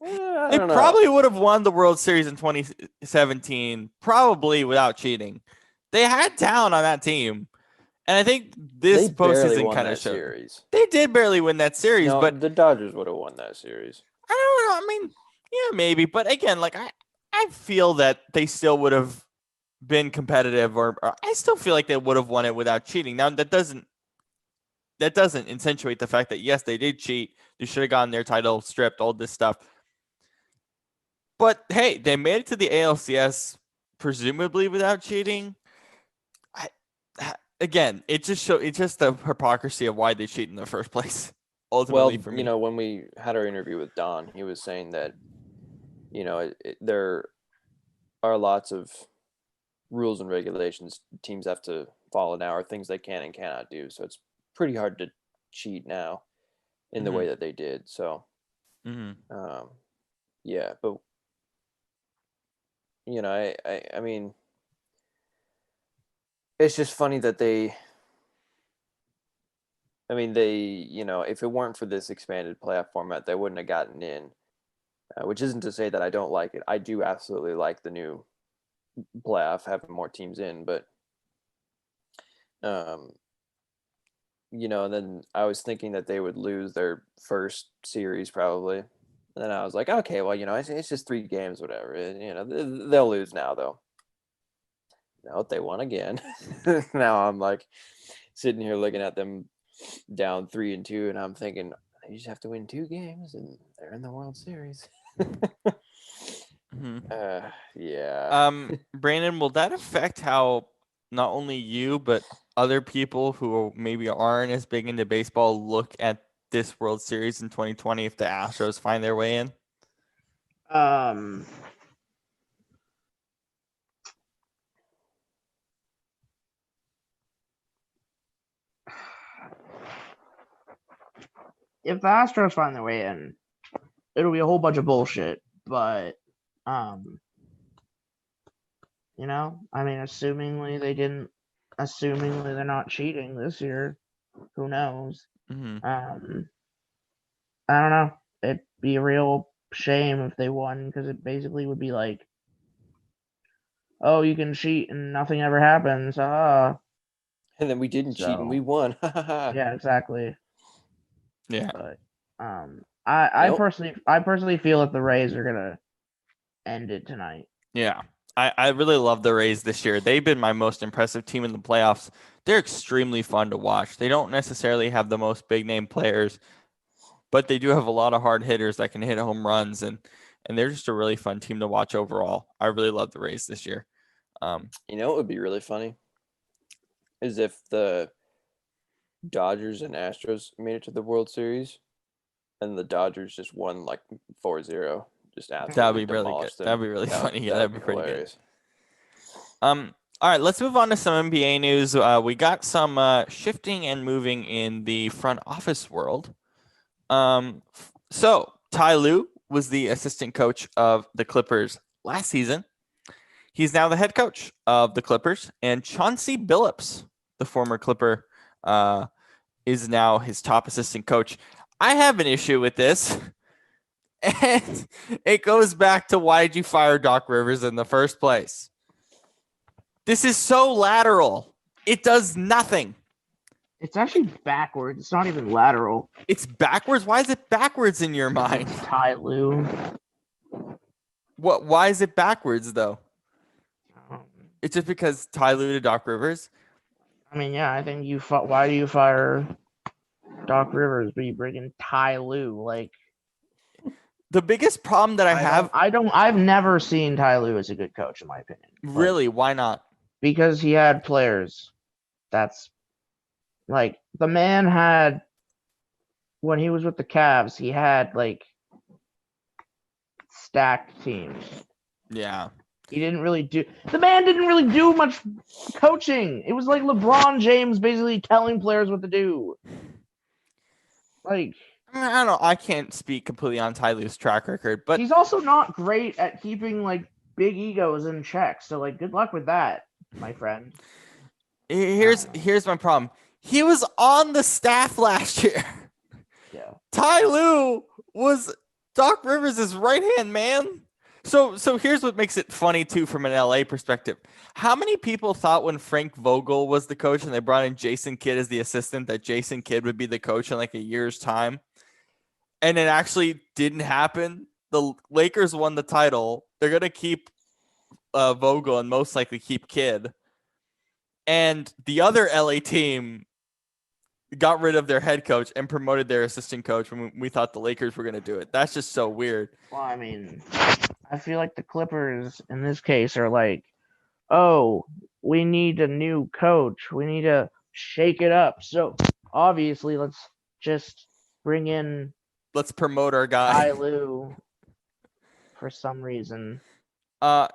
They probably would have won the World Series in 2017, probably without cheating. They had talent on that team. And I think this postseason kind of showed. Series. They did barely win that series, no, but the Dodgers would have won that series. I don't know. I mean, yeah, maybe. But again, like I feel that they still would have been competitive, or I still feel like they would have won it without cheating. Now that doesn't accentuate the fact that yes, they did cheat. They should have gotten their title stripped, all this stuff. But hey, they made it to the ALCS presumably without cheating. Again, it's just the hypocrisy of why they cheat in the first place. Ultimately, for me, when we had our interview with Don, he was saying that, there are lots of rules and regulations teams have to follow now, or things they can and cannot do. So it's pretty hard to cheat now in the way that they did. So, yeah, but I mean, it's just funny that they, if it weren't for this expanded playoff format, they wouldn't have gotten in, which isn't to say that I don't like it. I do absolutely like the new playoff, having more teams in, but, then I was thinking that they would lose their first series probably. And then I was like, okay, well, it's just 3 games, whatever. They'll lose now, though. No, they won again. Now I'm like sitting here looking at them down 3-2, and I'm thinking they just have to win 2 games, and they're in the World Series. Yeah. Brandon, will that affect how not only you but other people who maybe aren't as big into baseball look at this World Series in 2020 if the Astros find their way in? If the Astros find their way in, it'll be a whole bunch of bullshit. But, assumingly they're not cheating this year, who knows? I don't know. It'd be a real shame if they won, because it basically would be like, oh, you can cheat and nothing ever happens. And then we didn't cheat and we won. Yeah, exactly. Yeah. But I personally feel that the Rays are gonna end it tonight. Yeah. I really love the Rays this year. They've been my most impressive team in the playoffs. They're extremely fun to watch. They don't necessarily have the most big name players, but they do have a lot of hard hitters that can hit home runs, and they're just a really fun team to watch overall. I really love the Rays this year. What would be really funny is if the Dodgers and Astros made it to the World Series and the Dodgers just won like 4-0. Just absolutely that'd be really good. That'd be really funny. Yeah, that'd be pretty hilarious. Good. All right, let's move on to some NBA news. We got some shifting and moving in the front office world. So Ty Lue was the assistant coach of the Clippers last season. He's now the head coach of the Clippers, and Chauncey Billups, the former Clipper, is now his top assistant coach. I have an issue with this. And it goes back to why did you fire Doc Rivers in the first place? This is so lateral. It does nothing. It's actually backwards. It's not even lateral. It's backwards. Why is it backwards in your mind? Ty Lue. What? Why is it backwards though? Um, It's just because Ty Lue to Doc Rivers. I mean, yeah, I think why do you fire Doc Rivers, but you bring in Ty Lue? Like, The biggest problem that I've never seen Ty Lue as a good coach, in my opinion. Really, why not? Because he had players. That's like the man had when he was with the Cavs, he had like stacked teams. Yeah. The man didn't really do much coaching. It was like LeBron James basically telling players what to do. Like, I mean, I don't know. I can't speak completely on Ty Lue's track record, but he's also not great at keeping like big egos in check. So like, good luck with that, my friend. here's my problem. He was on the staff last year. Yeah. Ty Lue was Doc Rivers' right-hand man. So here's what makes it funny too from an LA perspective. How many people thought when Frank Vogel was the coach and they brought in Jason Kidd as the assistant that Jason Kidd would be the coach in like a year's time? And it actually didn't happen. The Lakers won the title. They're going to keep Vogel and most likely keep Kidd. And the other LA team got rid of their head coach and promoted their assistant coach when we thought the Lakers were going to do it. That's just so weird. Well, I mean, I feel like the Clippers in this case are like, oh, we need a new coach. We need to shake it up. So obviously, let's just bring in Let's promote our guy. Ty Lue for some reason.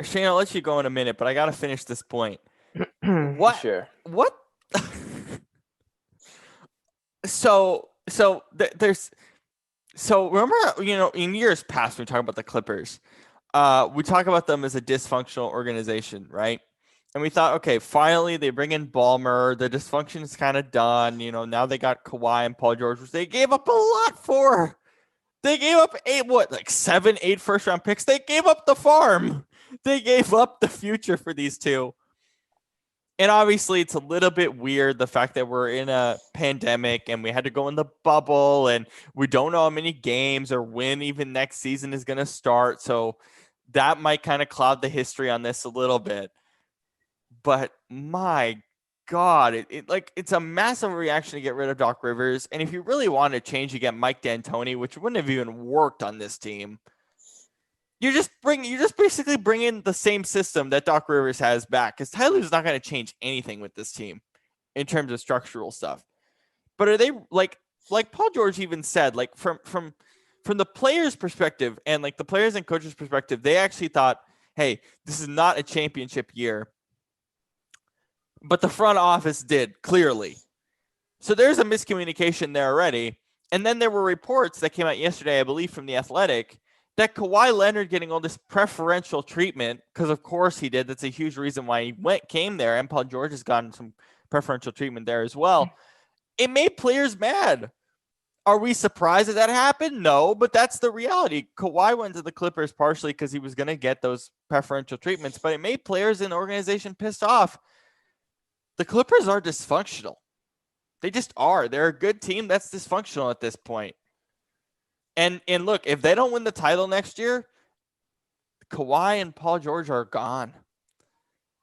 Shane, I'll let you go in a minute, but I got to finish this point. What? Sure. What? So remember, in years past, when we talk about the Clippers, we talk about them as a dysfunctional organization, right? And we thought, okay, finally they bring in Ballmer. The dysfunction is kind of done. Now they got Kawhi and Paul George, which they gave up a lot for. They gave up 7, 8 first-round picks. They gave up the farm. They gave up the future for these two. And obviously, it's a little bit weird, the fact that we're in a pandemic and we had to go in the bubble and we don't know how many games or when even next season is going to start. So that might kind of cloud the history on this a little bit. But my God, it's a massive reaction to get rid of Doc Rivers. And if you really want to change, you get Mike D'Antoni, which wouldn't have even worked on this team. You just basically bring in the same system that Doc Rivers has back, because Ty Lue's not going to change anything with this team in terms of structural stuff. But are they like Paul George even said, like from the players' perspective and like the players and coaches' perspective, they actually thought, hey, this is not a championship year. But the front office did, clearly. So there's a miscommunication there already. And then there were reports that came out yesterday, I believe, from The Athletic, that Kawhi Leonard getting all this preferential treatment, because of course he did. That's a huge reason why he came there, and Paul George has gotten some preferential treatment there as well. It made players mad. Are we surprised that happened? No, but that's the reality. Kawhi went to the Clippers partially because he was going to get those preferential treatments, but it made players in the organization pissed off. The Clippers are dysfunctional. They just are. They're a good team that's dysfunctional at this point. And look, if they don't win the title next year, Kawhi and Paul George are gone.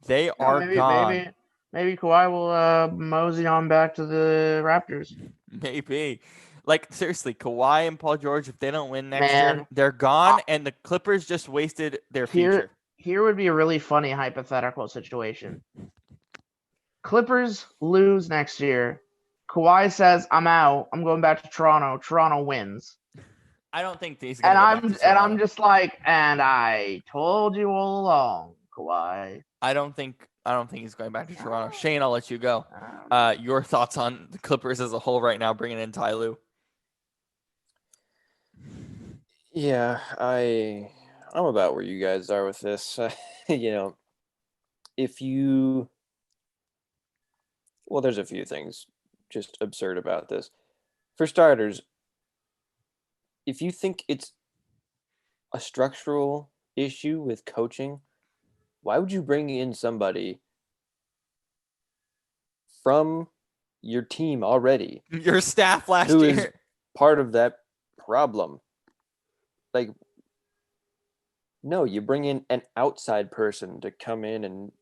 They are gone. Maybe Kawhi will mosey on back to the Raptors. Maybe. Like, seriously, Kawhi and Paul George, if they don't win next year, they're gone, and the Clippers just wasted their future. Here would be a really funny hypothetical situation. Clippers lose next year. Kawhi says, I'm out. I'm going back to Toronto. Toronto wins. I don't think he's going to go back to Toronto. And I'm just like, and I told you all along, Kawhi. I don't think he's going back to Toronto. Shane, I'll let you go. Your thoughts on the Clippers as a whole right now, bringing in Ty Lue? Yeah, I'm about where you guys are with this. Well, there's a few things just absurd about this. For starters, if you think it's a structural issue with coaching, why would you bring in somebody from your team already Your staff last who year. is part of that problem? Like, no, you bring in an outside person to come in, and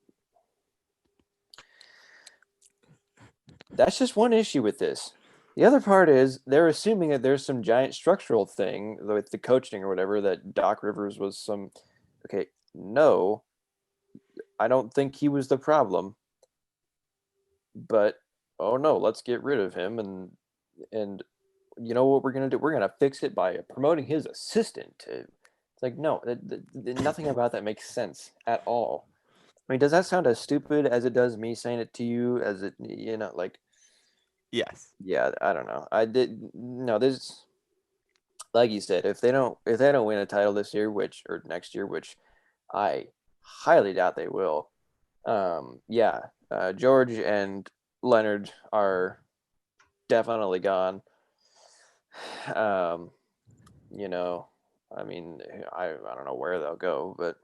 that's just one issue with this. The other part is they're assuming that there's some giant structural thing with the coaching or whatever, that Doc Rivers was some. Okay, no, I don't think he was the problem. But oh no, let's get rid of him, and you know what we're gonna do? We're gonna fix it by promoting his assistant. It's like, no, nothing about that makes sense at all. I mean, does that sound as stupid as it does me saying it to you? As it, like. Yes. Yeah, I don't know. I did no. There's, like you said, if they don't win a title this year, or next year, which I highly doubt they will. Yeah, George and Leonard are definitely gone. You know, I mean, I don't know where they'll go, but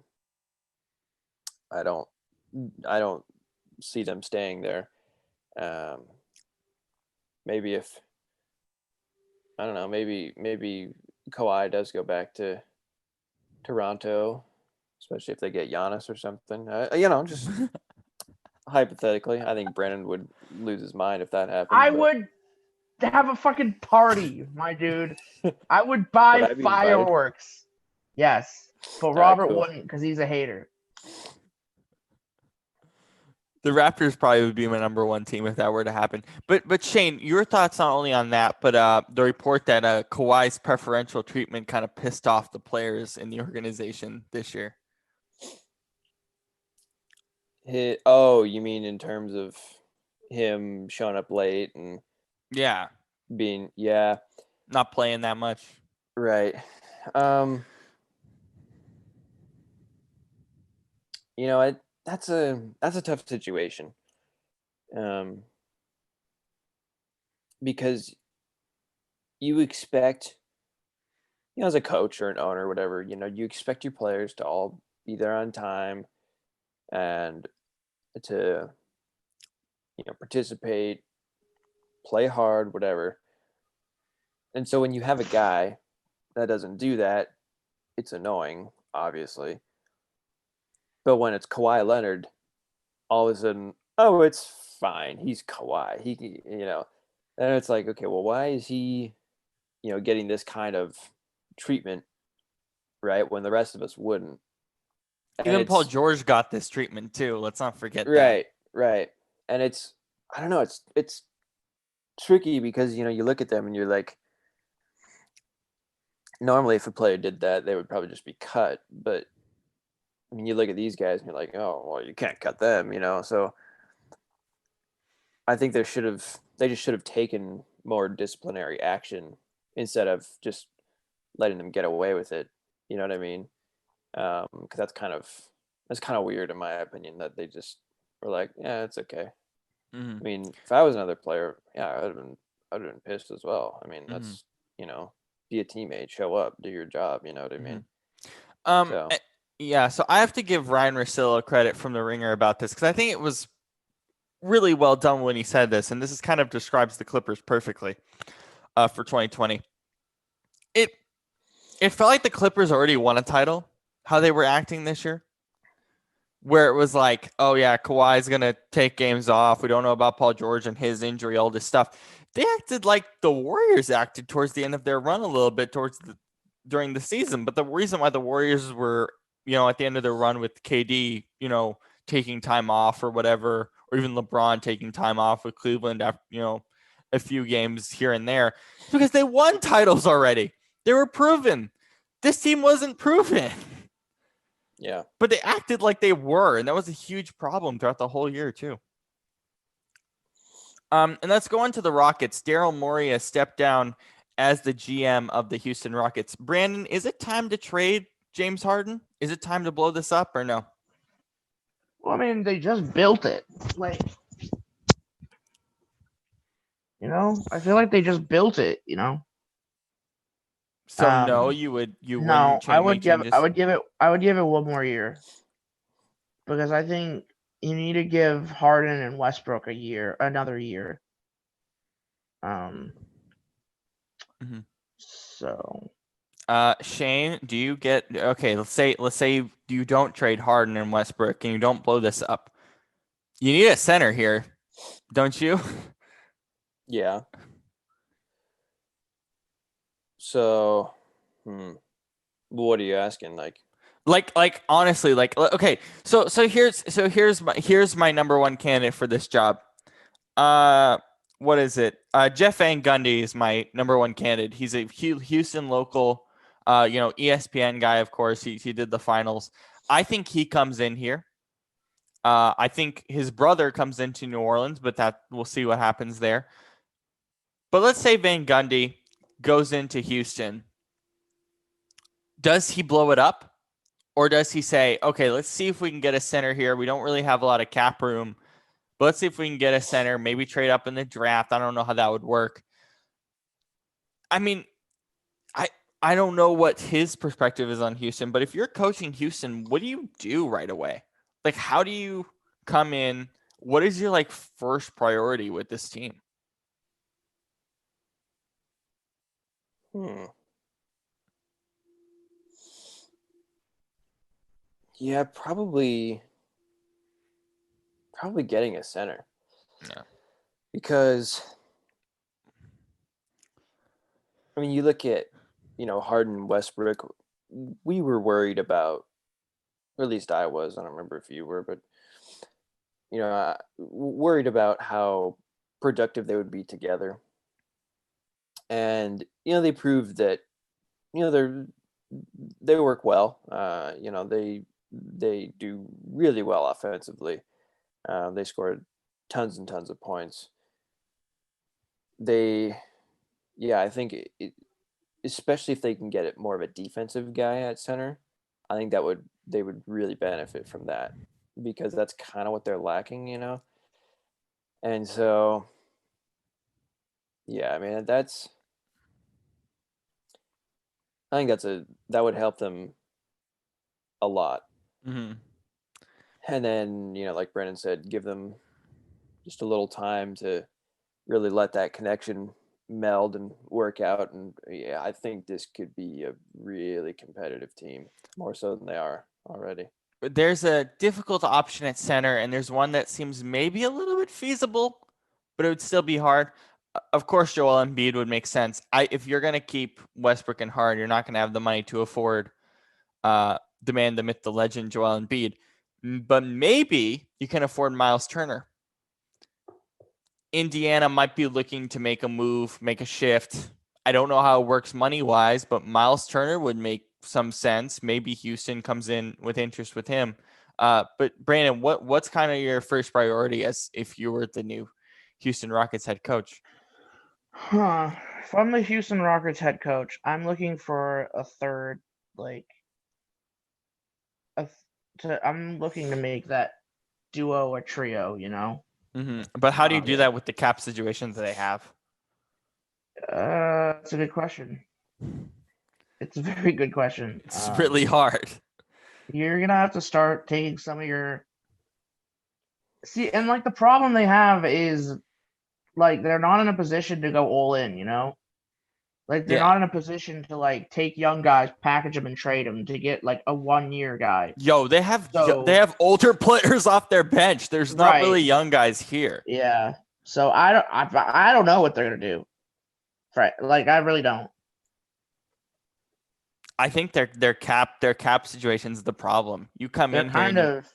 I don't see them staying there. Maybe if I don't know, maybe Kawhi does go back to Toronto, especially if they get Giannis or something. Just hypothetically, I think Brannan would lose his mind if that happened. I but would have a fucking party, my dude. I would Would buy I be invited? fireworks. Yes, but right, Robert cool. wouldn't because he's a hater. The Raptors probably would be my number one team if that were to happen. But Shane, your thoughts not only on that, but the report that Kawhi's preferential treatment kind of pissed off the players in the organization this year. You mean in terms of him showing up late and Yeah, being not playing that much. Right. That's a tough situation. Because you expect, as a coach or an owner or whatever, you expect your players to all be there on time and to, participate, play hard, whatever. And so when you have a guy that doesn't do that, it's annoying, obviously. But when it's Kawhi Leonard, all of a sudden, oh, it's fine. He's Kawhi. And it's like, okay, well, why is he, getting this kind of treatment, right, when the rest of us wouldn't? Even Paul George got this treatment too. Let's not forget that. Right. And it's, I don't know, it's tricky because, you look at them and you're like, normally if a player did that, they would probably just be cut. But I mean, you look at these guys and you're like, oh, well, you can't cut them, So I think they just should have taken more disciplinary action instead of just letting them get away with it. You know what I mean? Because that's kind of weird in my opinion that they just were like, yeah, it's okay. Mm-hmm. I mean, if I was another player, yeah, I would have been pissed as well. I mean, that's be a teammate, show up, do your job. You know what I mean? Yeah. So I have to give Ryan Russillo credit from The Ringer about this because I think it was really well done when he said this, and this is kind of describes the Clippers perfectly for 2020. It felt like the Clippers already won a title, how they were acting this year, where it was like, oh yeah, Kawhi's going to take games off. We don't know about Paul George and his injury, all this stuff. They acted like the Warriors acted towards the end of their run a little bit during the season. But the reason why the Warriors were, at the end of their run with KD, taking time off or whatever, or even LeBron taking time off with Cleveland after, a few games here and there, because they won titles already. They were proven. This team wasn't proven. Yeah. But they acted like they were, and that was a huge problem throughout the whole year, too. And let's go on to the Rockets. Daryl Morey has stepped down as the GM of the Houston Rockets. Brandon, is it time to trade James Harden? Is it time to blow this up or no? Well, I mean, they just built it. I feel like they just built it, So no, you wouldn't No, make changes. I would give it one more year because I think you need to give Harden and Westbrook another year. Mhm. So Shane, do you get okay? Let's say you don't trade Harden and Westbrook, and you don't blow this up. You need a center here, don't you? Yeah. So, what are you asking? Like honestly, okay. So here's my number one candidate for this job. What is it? Jeff Van Gundy is my number one candidate. He's a Houston local, ESPN guy, of course. He did the finals. I think he comes in here. I think his brother comes into New Orleans, but that we'll see what happens there. But let's say Van Gundy goes into Houston. Does he blow it up? Or does he say, okay, let's see if we can get a center here. We don't really have a lot of cap room, but let's see if we can get a center, maybe trade up in the draft. I don't know how that would work. I mean, I don't know what his perspective is on Houston, but if you're coaching Houston, what do you do right away? Like, how do you come in? What is your first priority with this team? Yeah, probably getting a center. Yeah. Because I mean, you look at, Harden, Westbrook, we were worried about, or at least I was, I don't remember if you were, but worried about how productive they would be together. And they proved that they work well. They do really well offensively. They scored tons and tons of points. I think especially if they can get it more of a defensive guy at center, I think they would really benefit from that, because that's kind of what they're lacking, And so, yeah, I mean, I think that would help them a lot. Mm-hmm. And then, like Brennan said, give them just a little time to really let that connection meld and work out. And yeah, I think this could be a really competitive team, more so than they are already. There's a difficult option at center, and there's one that seems maybe a little bit feasible, but it would still be hard. Of course, Joel Embiid would make sense. If you're going to keep Westbrook and Harden, you're not going to have the money to afford the man, the myth, the legend, Joel Embiid. But maybe you can afford Miles Turner. Indiana might be looking to make a move, make a shift. I don't know how it works money-wise, but Miles Turner would make some sense. Maybe Houston comes in with interest with him. But Brandon, what's kind of your first priority as if you were the new Houston Rockets head coach? If I'm the Houston Rockets head coach, I'm looking for a third, I'm looking to make that duo or trio, Mm-hmm. But how do you do that with the cap situations that they have? That's a good question. It's a very good question. It's really hard. You're gonna have to start taking some of your and the problem they have is they're not in a position to go all in, they're not in a position to take young guys, package them, and trade them to get a 1-year guy. Yo, they have older players off their bench. There's not really young guys here. Yeah. So I don't know what they're gonna do. Right. I really don't. I think their cap situation's the problem. You come in here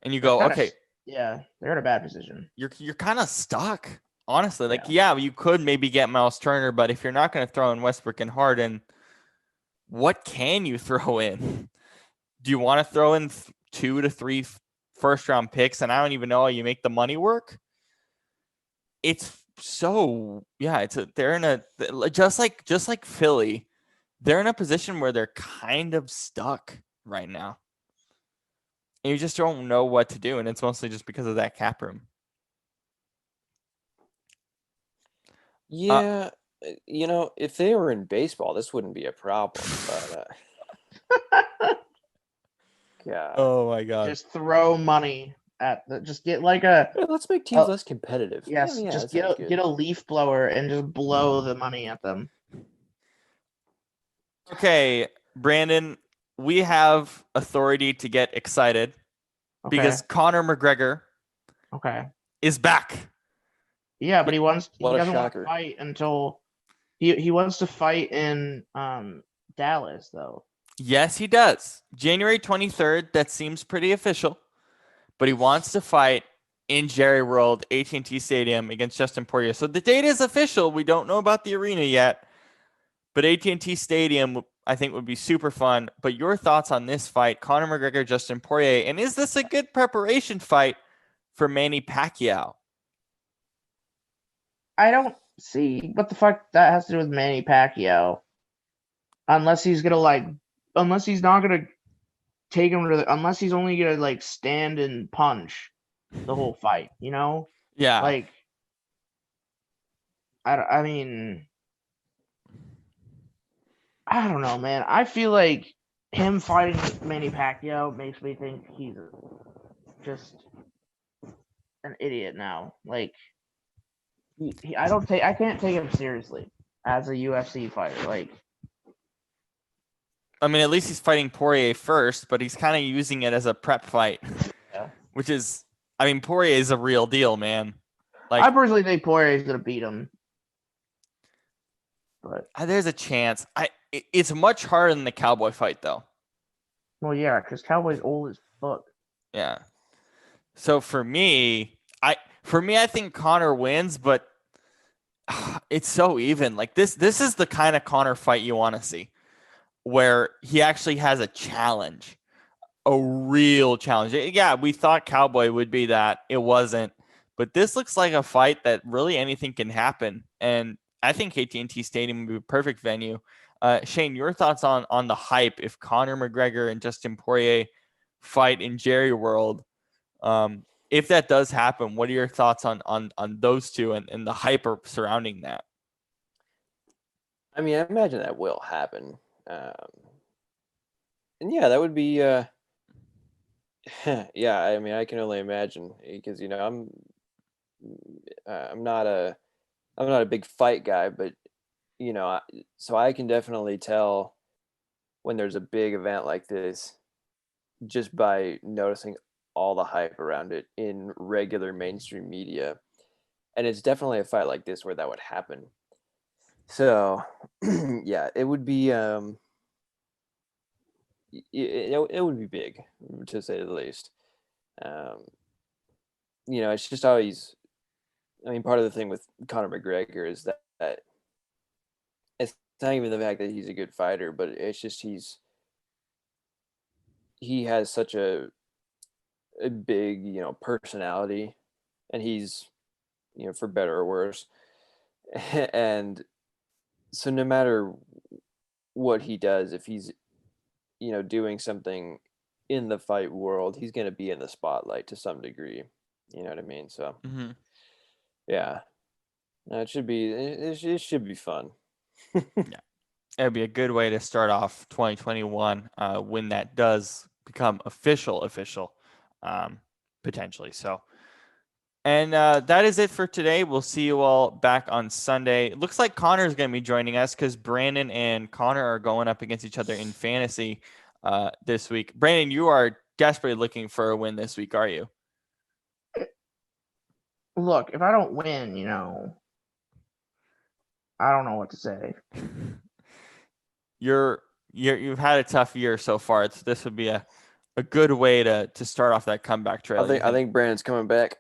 and you go, okay. Yeah, they're in a bad position. You're kind of stuck, honestly. You could maybe get Miles Turner, but if you're not going to throw in Westbrook and Harden, what can you throw in? Do you want to throw in 2 to 3 first-round picks, and I don't even know how you make the money work? It's so they're in a just like Philly. They're in a position where they're kind of stuck right now. And you just don't know what to do, and it's mostly just because of that cap room. Yeah, if they were in baseball, this wouldn't be a problem. But God, Oh my God. Just throw money at the. Just get like a. let's make teams Oh, less competitive. yes, Yeah, just that sounds good. get a leaf blower and just blow the money at them. Okay, Brandon, we have authority to get excited Okay. because Conor McGregor Okay. is back. Yeah, but he What a doesn't want to shocker. fight until he wants to fight in Dallas though. Yes, he does. January 23rd, that seems pretty official. But he wants to fight in Jerry World, AT&T Stadium against Dustin Poirier. So the date is official. We don't know about the arena yet. But AT&T Stadium, I think, would be super fun. But your thoughts on this fight, Conor McGregor, Dustin Poirier, and is this a good preparation fight for Manny Pacquiao? I don't see what the fuck that has to do with Manny Pacquiao. Unless he's not gonna take him to unless he's only gonna like stand and punch the whole fight, Yeah. Like, I mean, I don't know, man. I feel like him fighting Manny Pacquiao makes me think he's just an idiot now. Like, I can't take him seriously as a UFC fighter. Like, I mean, at least he's fighting Poirier first, but he's kind of using it as a prep fight, yeah. which is, I mean, Poirier is a real deal, man. Like, I personally think Poirier is gonna beat him, but there's a chance. It's much harder than the Cowboy fight, though. well, yeah, because Cowboy's old as fuck. Yeah. So for me, I think Conor wins, but it's so even. Like this is the kind of Conor fight you want to see, where he actually has a challenge, a real challenge. Yeah, we thought Cowboy would be that. It wasn't. But this looks like a fight that really anything can happen. And I think AT&T Stadium would be a perfect venue. Shane, your thoughts on the hype if Conor McGregor and Dustin Poirier fight in Jerry World? If that does happen, what are your thoughts on those two and the hype surrounding that? I mean, I imagine that will happen. And yeah, that would be yeah, I mean, I can only imagine because I'm not a big fight guy, but so I can definitely tell when there's a big event like this just by noticing all the hype around it in regular mainstream media. And it's definitely a fight like this where that would happen. So, yeah, it would be it would be big, to say the least. It's just always. I mean, part of the thing with Conor McGregor is that it's not even the fact that he's a good fighter, but it's just he has such a big personality, and he's for better or worse, and so no matter what he does, if he's doing something in the fight world, he's going to be in the spotlight to some degree. You know what I mean? So yeah, no, it should be fun. Yeah, it'd be a good way to start off 2021 when that does become official, potentially. So, and that is it for today. We'll see you all back on Sunday. It looks like Connor is going to be joining us because Brandon and Connor are going up against each other in fantasy this week. Brandon, you are desperately looking for a win this week, are you? Look, if I don't win, I don't know what to say. You've had a tough year so far. This would be a good way to start off that comeback trail. I think Brandon's coming back.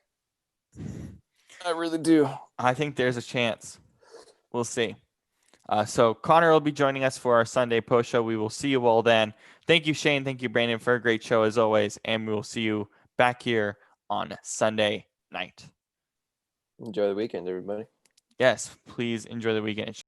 I really do. I think there's a chance. We'll see. So Connor will be joining us for our Sunday post show. We will see you all then. Thank you, Shane. Thank you, Brandon, for a great show as always. And we will see you back here on Sunday night. Enjoy the weekend, everybody. Yes, please enjoy the weekend.